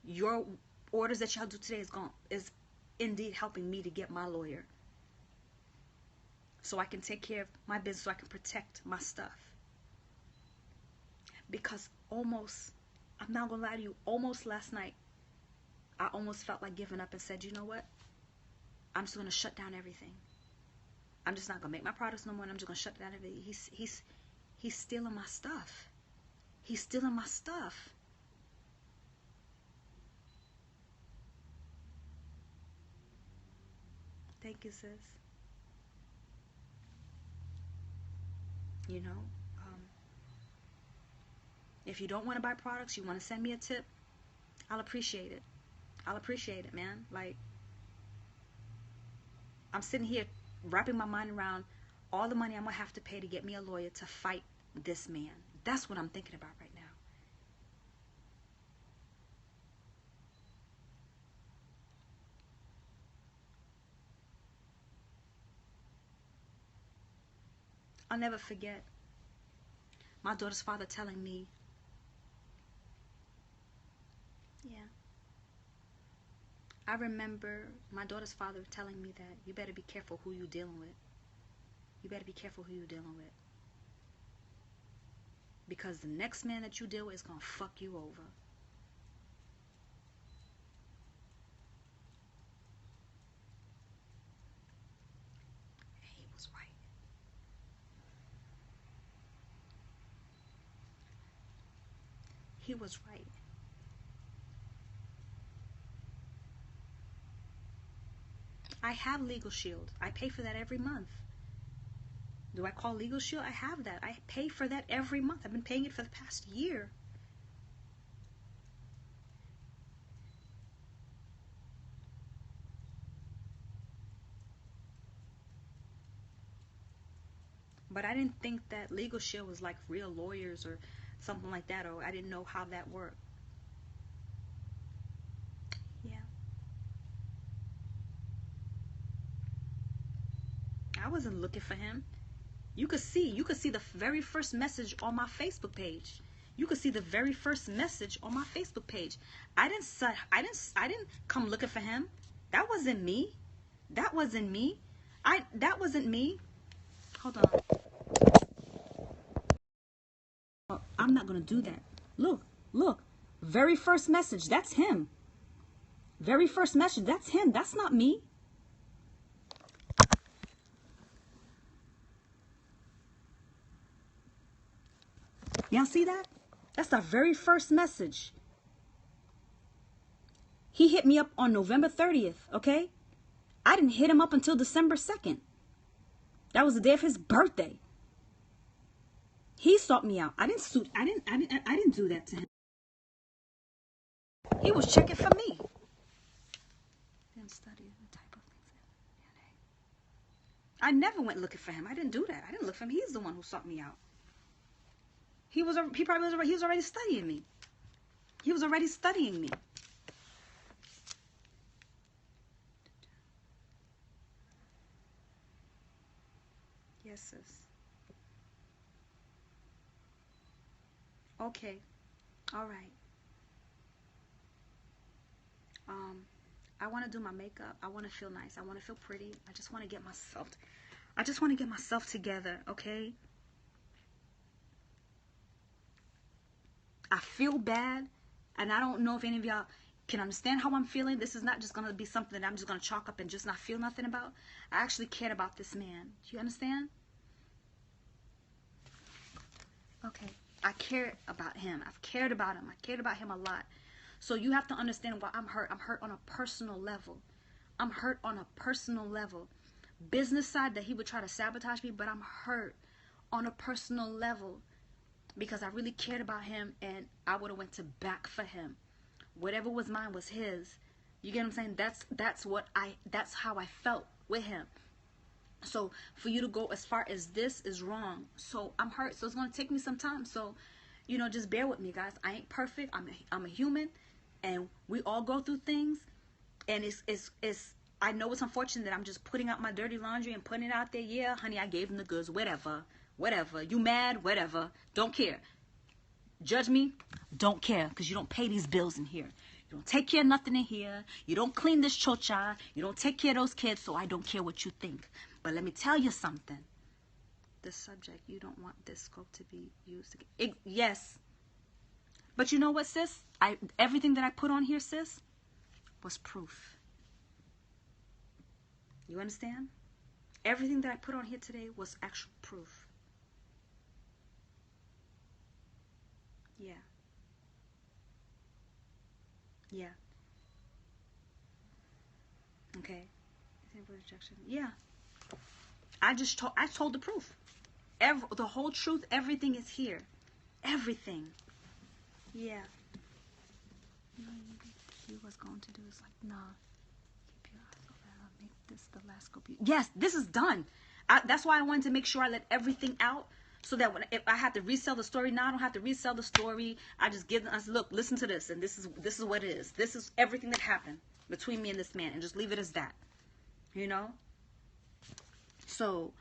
Your orders that y'all do today is indeed helping me to get my lawyer, so I can take care of my business, so I can protect my stuff. Because almost, I'm not gonna lie to you, almost last night, I almost felt like giving up and said, you know what? I'm just gonna shut down everything. I'm just not gonna make my products no more, and I'm just gonna shut down everything. He's stealing my stuff. He's stealing my stuff. Thank you, sis. You know, if you don't want to buy products, you want to send me a tip, I'll appreciate it. I'll appreciate it, man. Like, I'm sitting here wrapping my mind around all the money I'm going to have to pay to get me a lawyer to fight this man. That's what I'm thinking about right now. I'll never forget my daughter's father telling me, yeah, I remember my daughter's father telling me that you better be careful who you're dealing with. You better be careful who you're dealing with. Because the next man that you deal with is going to fuck you over. He was right. He was right. I have Legal Shield. I pay for that every month. Do I call Legal Shield? I have that. I pay for that every month. I've been paying it for the past year. But I didn't think that Legal Shield was like real lawyers or something like that, or I didn't know how that worked. Yeah. I wasn't looking for him. You could see the very first message on my Facebook page. You could see the very first message on my Facebook page. I didn't come looking for him. That wasn't me. That wasn't me. That wasn't me. Hold on. Oh, I'm not gonna do that. Look. Very first message. That's him. Very first message. That's him. That's not me. Y'all see that? That's the very first message. He hit me up on November 30th, okay? I didn't hit him up until December 2nd. That was the day of his birthday. He sought me out. I didn't do that to him. He was checking for me. Didn't study the type of things in DNA. I never went looking for him. I didn't do that. I didn't look for him. He's the one who sought me out. He was already studying me. He was already studying me. Yes, sis. Okay. All right. I want to do my makeup. I want to feel nice. I want to feel pretty. I just want to get myself together, okay? I feel bad, and I don't know if any of y'all can understand how I'm feeling. This is not just going to be something that I'm just going to chalk up and just not feel nothing about. I actually cared about this man. Do you understand? Okay. I care about him. I've cared about him. I cared about him a lot. So you have to understand why I'm hurt. I'm hurt on a personal level. I'm hurt on a personal level. Business side that he would try to sabotage me, but I'm hurt on a personal level because I really cared about him, and I would have went to back for him. Whatever was mine was his. You get what I'm saying? That's how I felt with him. So for you to go as far as this is wrong. So I'm hurt. So it's going to take me some time. So, you know, just bear with me, guys. I ain't perfect. I'm a human, and we all go through things. And I know it's unfortunate that I'm just putting out my dirty laundry and putting it out there. Yeah, honey, I gave him the goods. Whatever. You mad? Whatever. Don't care. Judge me? Don't care, because you don't pay these bills in here. You don't take care of nothing in here. You don't clean this chocha. You don't take care of those kids, so I don't care what you think. But let me tell you something. This subject, you don't want this scope to be used again. Yes. But you know what, sis? Everything that I put on here, sis, was proof. You understand? Everything that I put on here today was actual proof. Yeah. Yeah. Okay. Rejection. Yeah. I told the proof. The whole truth, everything is here. Everything. Yeah. He was going to do is like, nah. Keep your eyes open. I'll make this the last scope. Yes, this is done. That's why I wanted to make sure I let everything out. So that if I have to resell the story, now I don't have to resell the story. I just give them, I said, look, listen to this, and this is what it is. This is everything that happened between me and this man, and just leave it as that. You know? So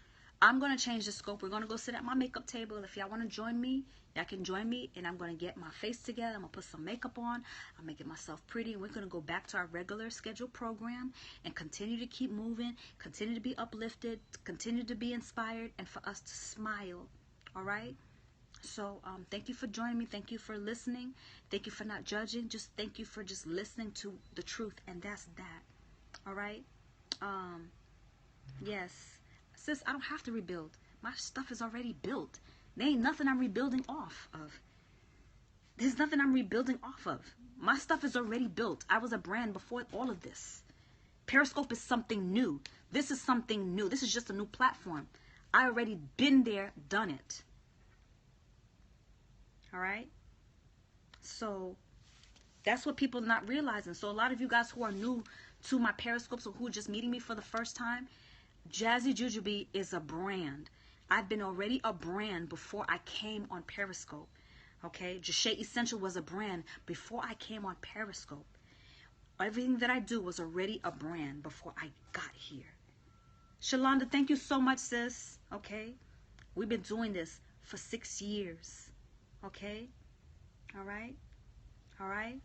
I'm going to change the scope. We're going to go sit at my makeup table. If y'all want to join me, y'all can join me. And I'm going to get my face together. I'm going to put some makeup on. I'm going to get myself pretty. And we're going to go back to our regular scheduled program and continue to keep moving, continue to be uplifted, continue to be inspired, and for us to smile. All right? So thank you for joining me. Thank you for listening. Thank you for not judging. Just thank you for just listening to the truth. And that's that. All right? Yes. Sis, I don't have to rebuild. My stuff is already built. There ain't nothing I'm rebuilding off of. There's nothing I'm rebuilding off of. My stuff is already built. I was a brand before all of this. Periscope is something new. This is something new. This is just a new platform. I already been there, done it. All right? So that's what people are not realizing. So a lot of you guys who are new to my Periscopes or who are just meeting me for the first time, JazzyJuJuBee is a brand. I've been already a brand before I came on Periscope. Okay? Jashay Essential was a brand before I came on Periscope. Everything that I do was already a brand before I got here. Shalonda, thank you so much, sis. Okay? We've been doing this for 6 years. Okay? All right? All right?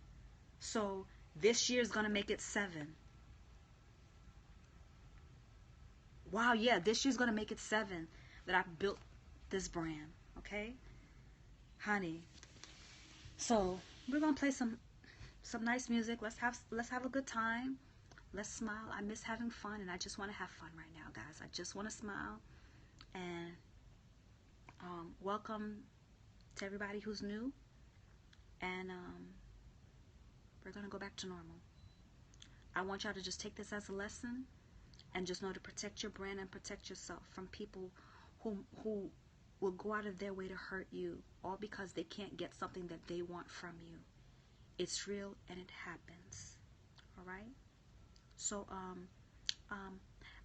So this year is going to make it 7. Wow, yeah, this year's going to make it 7 that I built this brand. Okay? Honey. So we're going to play some nice music. Let's have a good time. Let's smile. I miss having fun, and I just want to have fun right now, guys. I just want to smile. And welcome to everybody who's new. And we're going to go back to normal. I want y'all to just take this as a lesson and just know to protect your brand and protect yourself from people who will go out of their way to hurt you, all because they can't get something that they want from you. It's real and it happens. All right? So,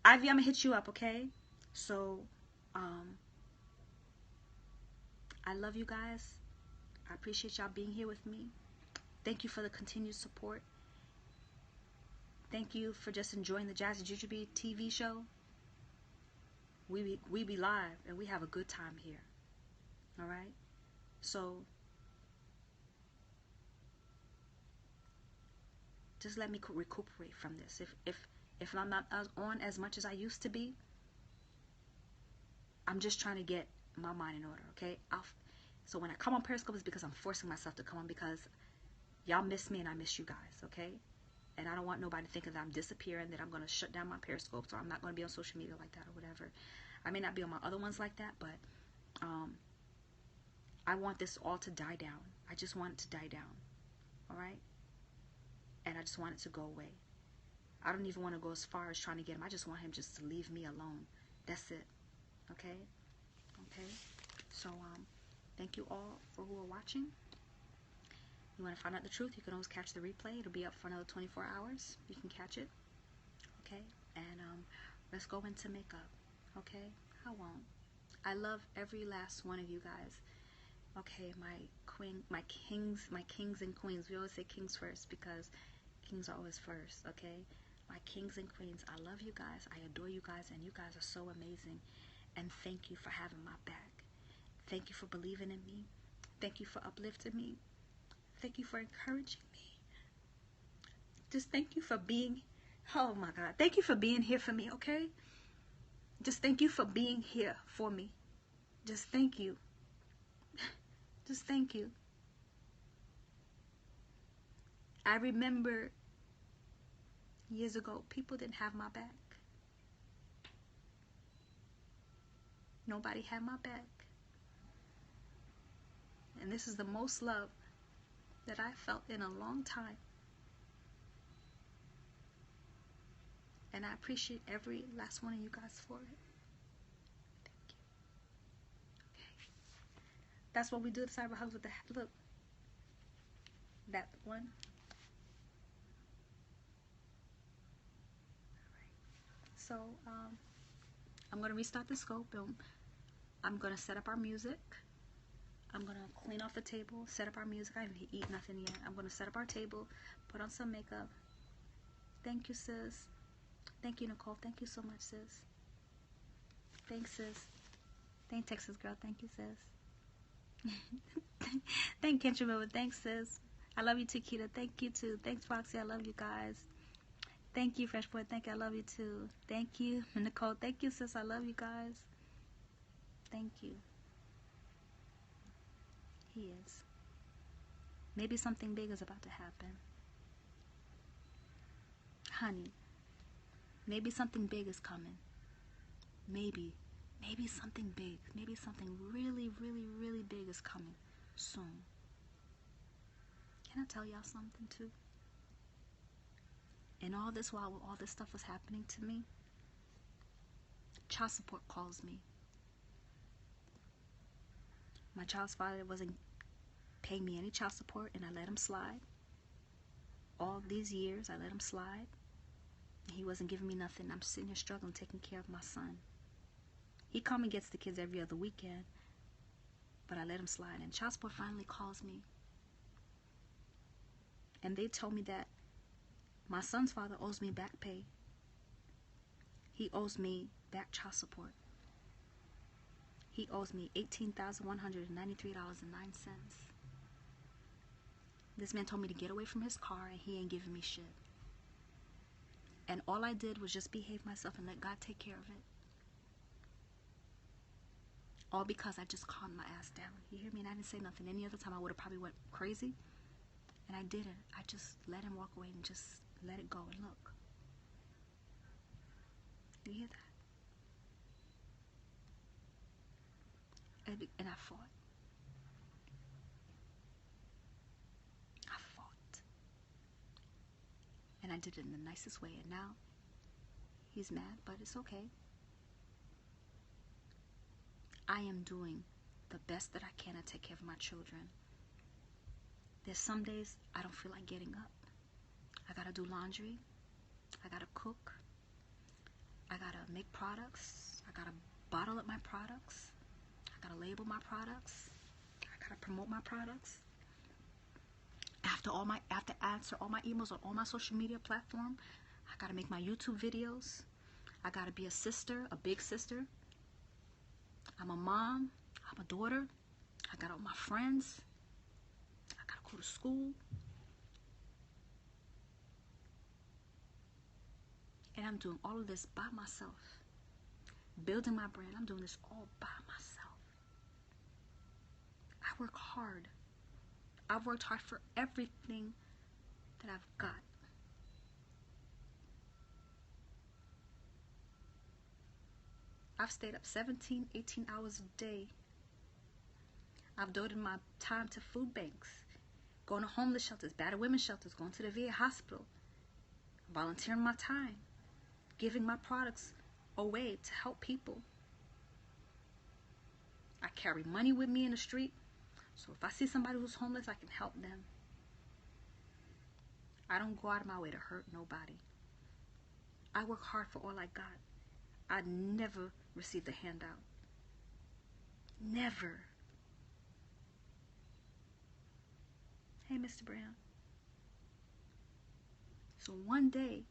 Ivy, I'm going to hit you up, okay? So, I love you guys. I appreciate y'all being here with me. Thank you for the continued support. Thank you for just enjoying the JazzyJuJuBee TV show. We be live and we have a good time here. All right? So, just let me recuperate from this. If I'm not on as much as I used to be, I'm just trying to get my mind in order, okay? So when I come on Periscope, it's because I'm forcing myself to come on because y'all miss me and I miss you guys, okay? And I don't want nobody thinking that I'm disappearing, that I'm going to shut down my Periscopes, or I'm not going to be on social media like that or whatever. I may not be on my other ones like that, but I want this all to die down. I just want it to die down, all right? And I just want it to go away. I don't even want to go as far as trying to get him. I just want him just to leave me alone. That's it, okay? Okay? So, thank you all for who are watching. You want to find out the truth, you can always catch the replay. It'll be up for another 24 hours. You can catch it. Okay? And let's go into makeup. Okay? I won't. I love every last one of you guys. Okay, my kings and queens. We always say kings first because kings are always first, okay? My kings and queens, I love you guys. I adore you guys, and you guys are so amazing. And thank you for having my back. Thank you for believing in me. Thank you for uplifting me. Thank you for encouraging me. Just thank you for being, oh my God, thank you for being here for me, okay? Just thank you for being here for me. Just thank you. Just thank you. I remember years ago, people didn't have my back. Nobody had my back. And this is the most love that I felt in a long time. And I appreciate every last one of you guys for it. Thank you. Okay. That's what we do at Cyber Hugs with the, look. That one. So, I'm going to restart the scope, and I'm going to set up our music. I'm going to clean off the table, set up our music. I haven't eaten nothing yet. I'm going to set up our table, put on some makeup. Thank you, sis. Thank you, Nicole. Thank you so much, sis. Thanks, sis. Thank Texas girl. Thank you, sis. Thank Kendra Miller. Thanks, sis. I love you too, Keita. Thank you too. Thanks, Roxy. I love you guys. Thank you, Fresh Boy. Thank you. I love you too. Thank you, Nicole. Thank you, sis. I love you guys. Thank you. He is. Maybe something big is about to happen. Honey, maybe something big is coming. Maybe something big. Maybe something really, really, really big is coming soon. Can I tell y'all something too? And all this while all this stuff was happening to me, child support calls me. My child's father wasn't paying me any child support, and I let him slide. All these years, I let him slide. He wasn't giving me nothing. I'm sitting here struggling, taking care of my son. He comes and gets the kids every other weekend, but I let him slide. And child support finally calls me. And they told me that my son's father owes me back pay. He owes me back child support. He owes me $18,193.09. This man told me to get away from his car, and he ain't giving me shit. And all I did was just behave myself and let God take care of it. All because I just calmed my ass down. You hear me? And I didn't say nothing. Any other time I would have probably went crazy. And I didn't. I just let him walk away and just let it go and look. You hear that? And I fought. And I did it in the nicest way. And now he's mad, but it's okay. I am doing the best that I can to take care of my children. There's some days I don't feel like getting up. I gotta do laundry. I gotta cook. I gotta make products. I gotta bottle up my products. I gotta label my products. I gotta promote my products. I have to answer all my emails on all my social media platform. I gotta make my YouTube videos. I gotta be a sister, a big sister. I'm a mom. I'm a daughter. I got all my friends. I gotta go to school. And I'm doing all of this by myself. Building my brand. I'm doing this all by myself. I work hard. I've worked hard for everything that I've got. I've stayed up 17, 18 hours a day. I've devoted my time to food banks, going to homeless shelters, battered women's shelters, going to the VA hospital, volunteering my time, giving my products away to help people. I carry money with me in the street. So if I see somebody who's homeless, I can help them. I don't go out of my way to hurt nobody. I work hard for all I got. I never received a handout. Never. Hey, Mr. Brown. So one day,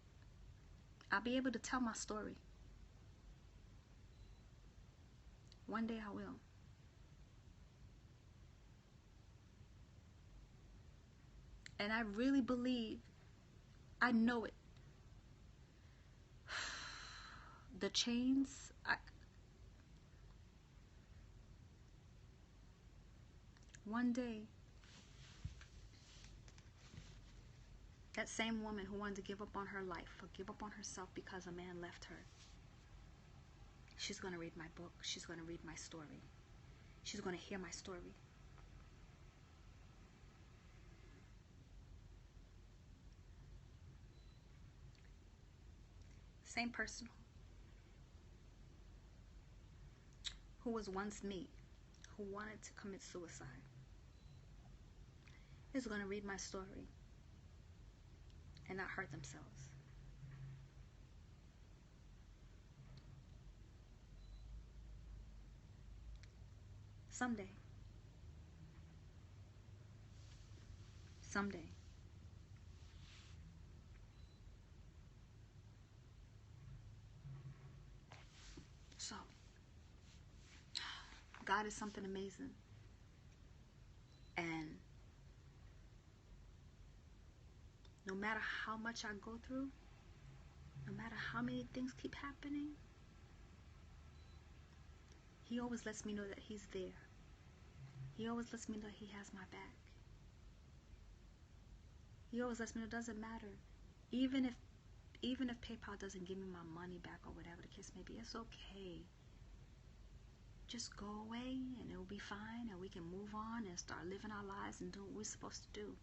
I'll be able to tell my story. One day I will. And I really believe I know it. The chains, one day, that same woman who wanted to give up on her life or give up on herself because a man left her, she's going to read my book. She's going to read my story. She's going to hear my story. Same person who was once me, who wanted to commit suicide, is going to read my story and not hurt themselves. Someday. Someday. So, God is something amazing. And no matter how much I go through, no matter how many things keep happening, He always lets me know that He's there. He always lets me know He has my back. He always lets me know it doesn't matter. Even if PayPal doesn't give me my money back or whatever the case may be, it's okay. Just go away and it will be fine, and we can move on and start living our lives and do what we're supposed to do.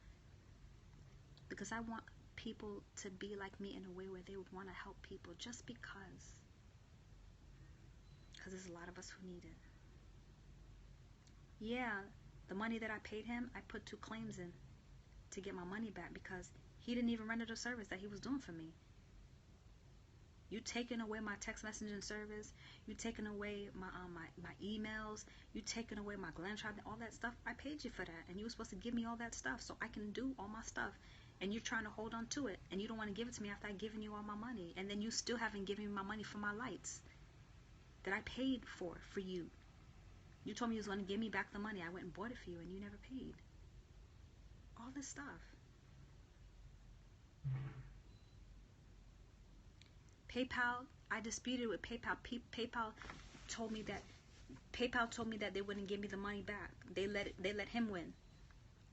Because I want people to be like me in a way where they would want to help people just because. Because there's a lot of us who need it. Yeah, the money that I paid him, I put 2 claims in to get my money back because he didn't even render the service that he was doing for me. You taking away my text messaging service, you taking away my emails, you taking away my glam trap, all that stuff. I paid you for that, and you were supposed to give me all that stuff so I can do all my stuff. And you're trying to hold on to it, and you don't want to give it to me after I've given you all my money, and then you still haven't given me my money for my lights that I paid for you. You told me you was going to give me back the money. I went and bought it for you, and you never paid. All this stuff. PayPal, I disputed with PayPal. PayPal told me that they wouldn't give me the money back. They let him win.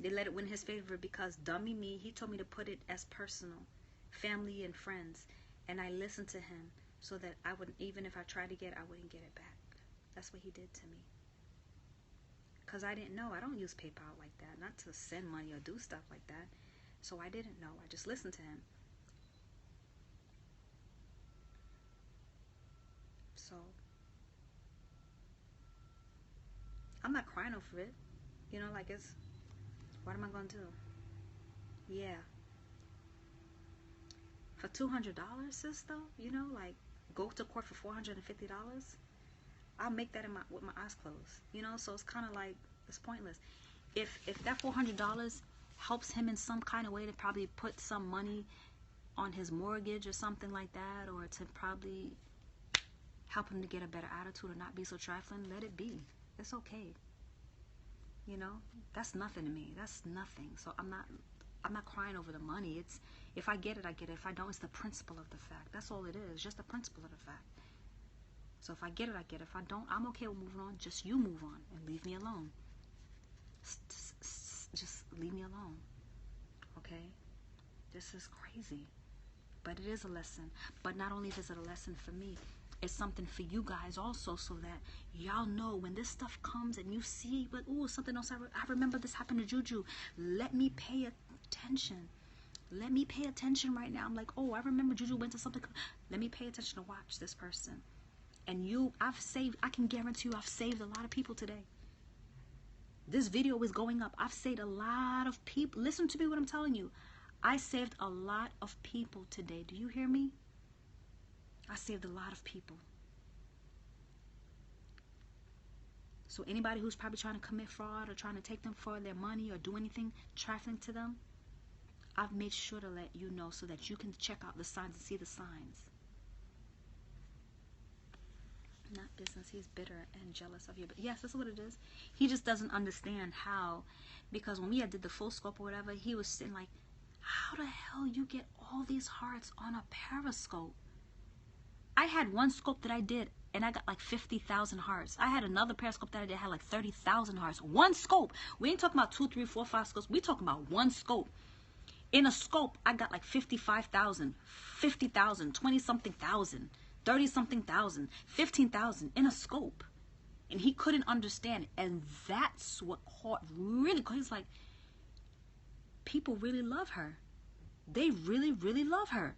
They let it win his favor because dummy me, he told me to put it as personal, family and friends, and I listened to him so that I wouldn't, even if I tried to get it, I wouldn't get it back. That's what he did to me. Because I didn't know. I don't use PayPal like that, not to send money or do stuff like that. So I didn't know. I just listened to him. So I'm not crying over it. You know, like it's, what am I going to do? Yeah. For $200, sis, though, you know, like go to court for $450. I'll make that with my eyes closed. You know, so it's kind of like, it's pointless. If that $400 helps him in some kind of way to probably put some money on his mortgage or something like that, or to probably help him to get a better attitude or not be so trifling, let it be. It's okay. You know, that's nothing to me. That's nothing. So I'm not crying over the money. It's, if I get it, I get it. If I don't, it's the principle of the fact. That's all it is. Just the principle of the fact. So if I get it, I get it. If I don't, I'm okay with moving on. Just you move on and leave me alone. Just leave me alone. Okay? This is crazy. But it is a lesson. But not only is it a lesson for me, it's something for you guys also, so that y'all know when this stuff comes and you see, but ooh, something else, I remember this happened to Juju. Let me pay attention. Let me pay attention right now. I'm like, oh, I remember Juju went to something. Let me pay attention to watch this person. And I can guarantee you I've saved a lot of people today. This video is going up. I've saved a lot of people. Listen to me what I'm telling you. I saved a lot of people today. Do you hear me? I saved a lot of people. So anybody who's probably trying to commit fraud or trying to take them for their money or do anything trifling to them, I've made sure to let you know so that you can check out the signs and see the signs. Not business. He's bitter and jealous of you. But yes, that's what it is. He just doesn't understand how. Because when we did the full scope or whatever, he was sitting like, How the hell you get all these hearts on a periscope? I had one scope that I did and I got like 50,000 hearts. I had another periscope that I did had like 30,000 hearts. One scope. We ain't talking about 2, 3, 4, 5 scopes. We talking about one scope. In a scope, I got like 55,000, 50,000, 20-something thousand, 30-something thousand, 15,000 in a scope. And he couldn't understand. And that's what caught really, because he's like, people really love her. They really, really love her.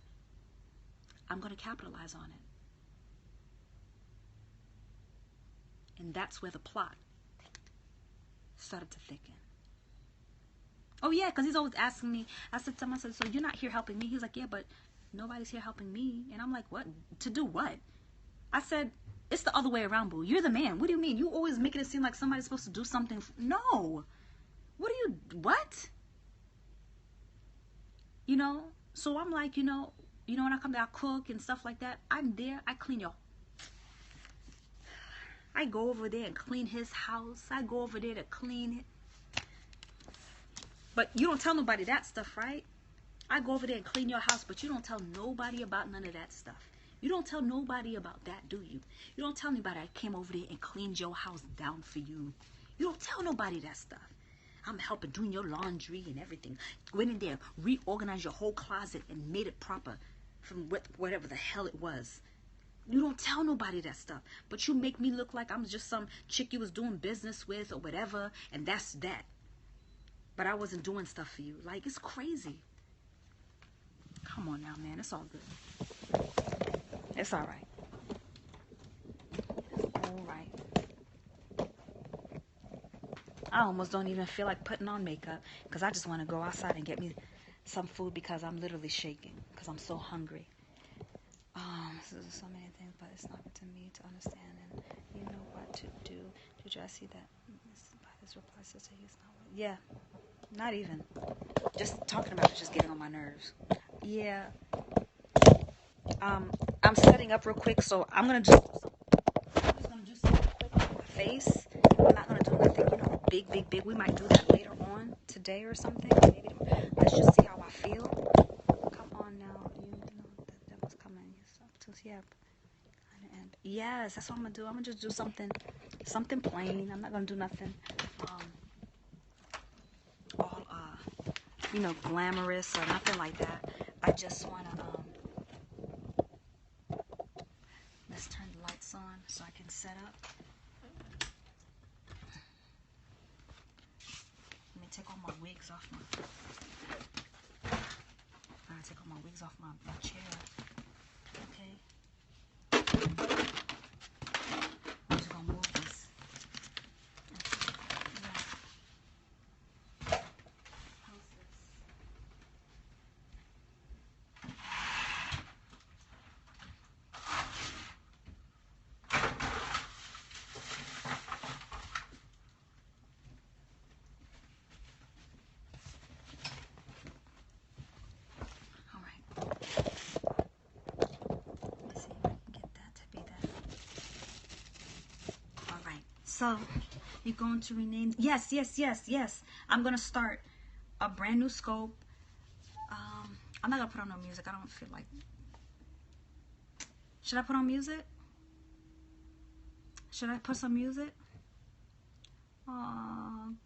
I'm going to capitalize on it. And that's where the plot started to thicken. Oh, yeah, because he's always asking me. I said to him, I said, so you're not here helping me? He's like, yeah, but nobody's here helping me. And I'm like, what? To do what? I said, it's the other way around, boo. You're the man. What do you mean? You always making it seem like somebody's supposed to do something. No. What? You know? So I'm like, you know, when I come there, I cook and stuff like that. I'm there. I clean your... I go over there and clean his house. I go over there to clean it. But you don't tell nobody that stuff, right? I go over there and clean your house, but you don't tell nobody about none of that stuff. You don't tell nobody about that, do you? You don't tell anybody I came over there and cleaned your house down for you. You don't tell nobody that stuff. I'm helping doing your laundry and everything. Went in there, reorganized your whole closet and made it proper from whatever the hell it was. You don't tell nobody that stuff. But you make me look like I'm just some chick you was doing business with or whatever, and that's that. But I wasn't doing stuff for you. Like, it's crazy. Come on now, man. It's all good. It's all right. All right. I almost don't even feel like putting on makeup because I just want to go outside and get me some food because I'm literally shaking because I'm so hungry. So many things, but it's not up to me to understand, and you know what to do. Did y'all see that? His reply says he's not. Yeah, not even. Just talking about it, just getting on my nerves. Yeah. I'm setting up real quick, so I'm just gonna do something quick on my face. I'm not gonna do nothing, you know, big. We might do that later on today or something. Maybe let's just see how I feel. Come on now, you know that was coming. Yeah. Yes, that's what I'm gonna do. I'm gonna just do something plain. I'm not gonna do nothing all you know, glamorous or nothing like that. I just wanna let's turn the lights on so I can set up. Let me take all my wigs off I gotta take all my wigs off my chair. Okay. I'm just gonna move this. So, you're going to rename... Yes. I'm going to start a brand new scope. I'm not going to put on no music. I don't feel like... Should I put on music? Should I put some music?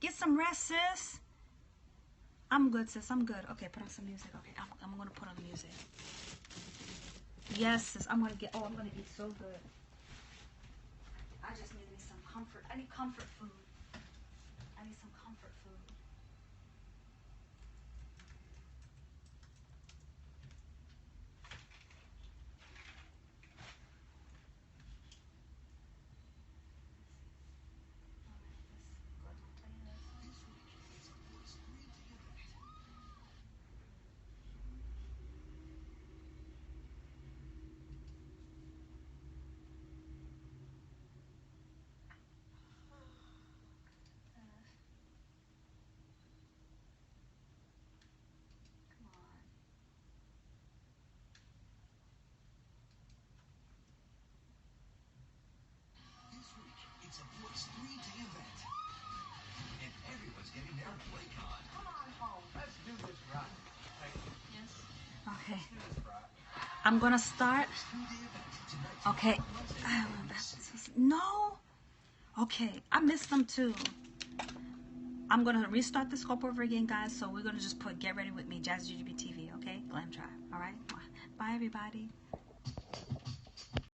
Get some rest, sis. I'm good, sis. I'm good. Okay, put on some music. Okay, I'm going to put on music. Yes, sis. I'm going to get... Oh, I'm going to eat so good. I just need me some comfort. I need comfort food. I need some comfort food. I'm gonna start. Okay. No. Okay, I missed them too. I'm gonna restart the scope over again, guys. So we're gonna just put "Get Ready with Me," JazzyJuJuBee TV. Okay, Glam Tribe. All right. Bye, everybody.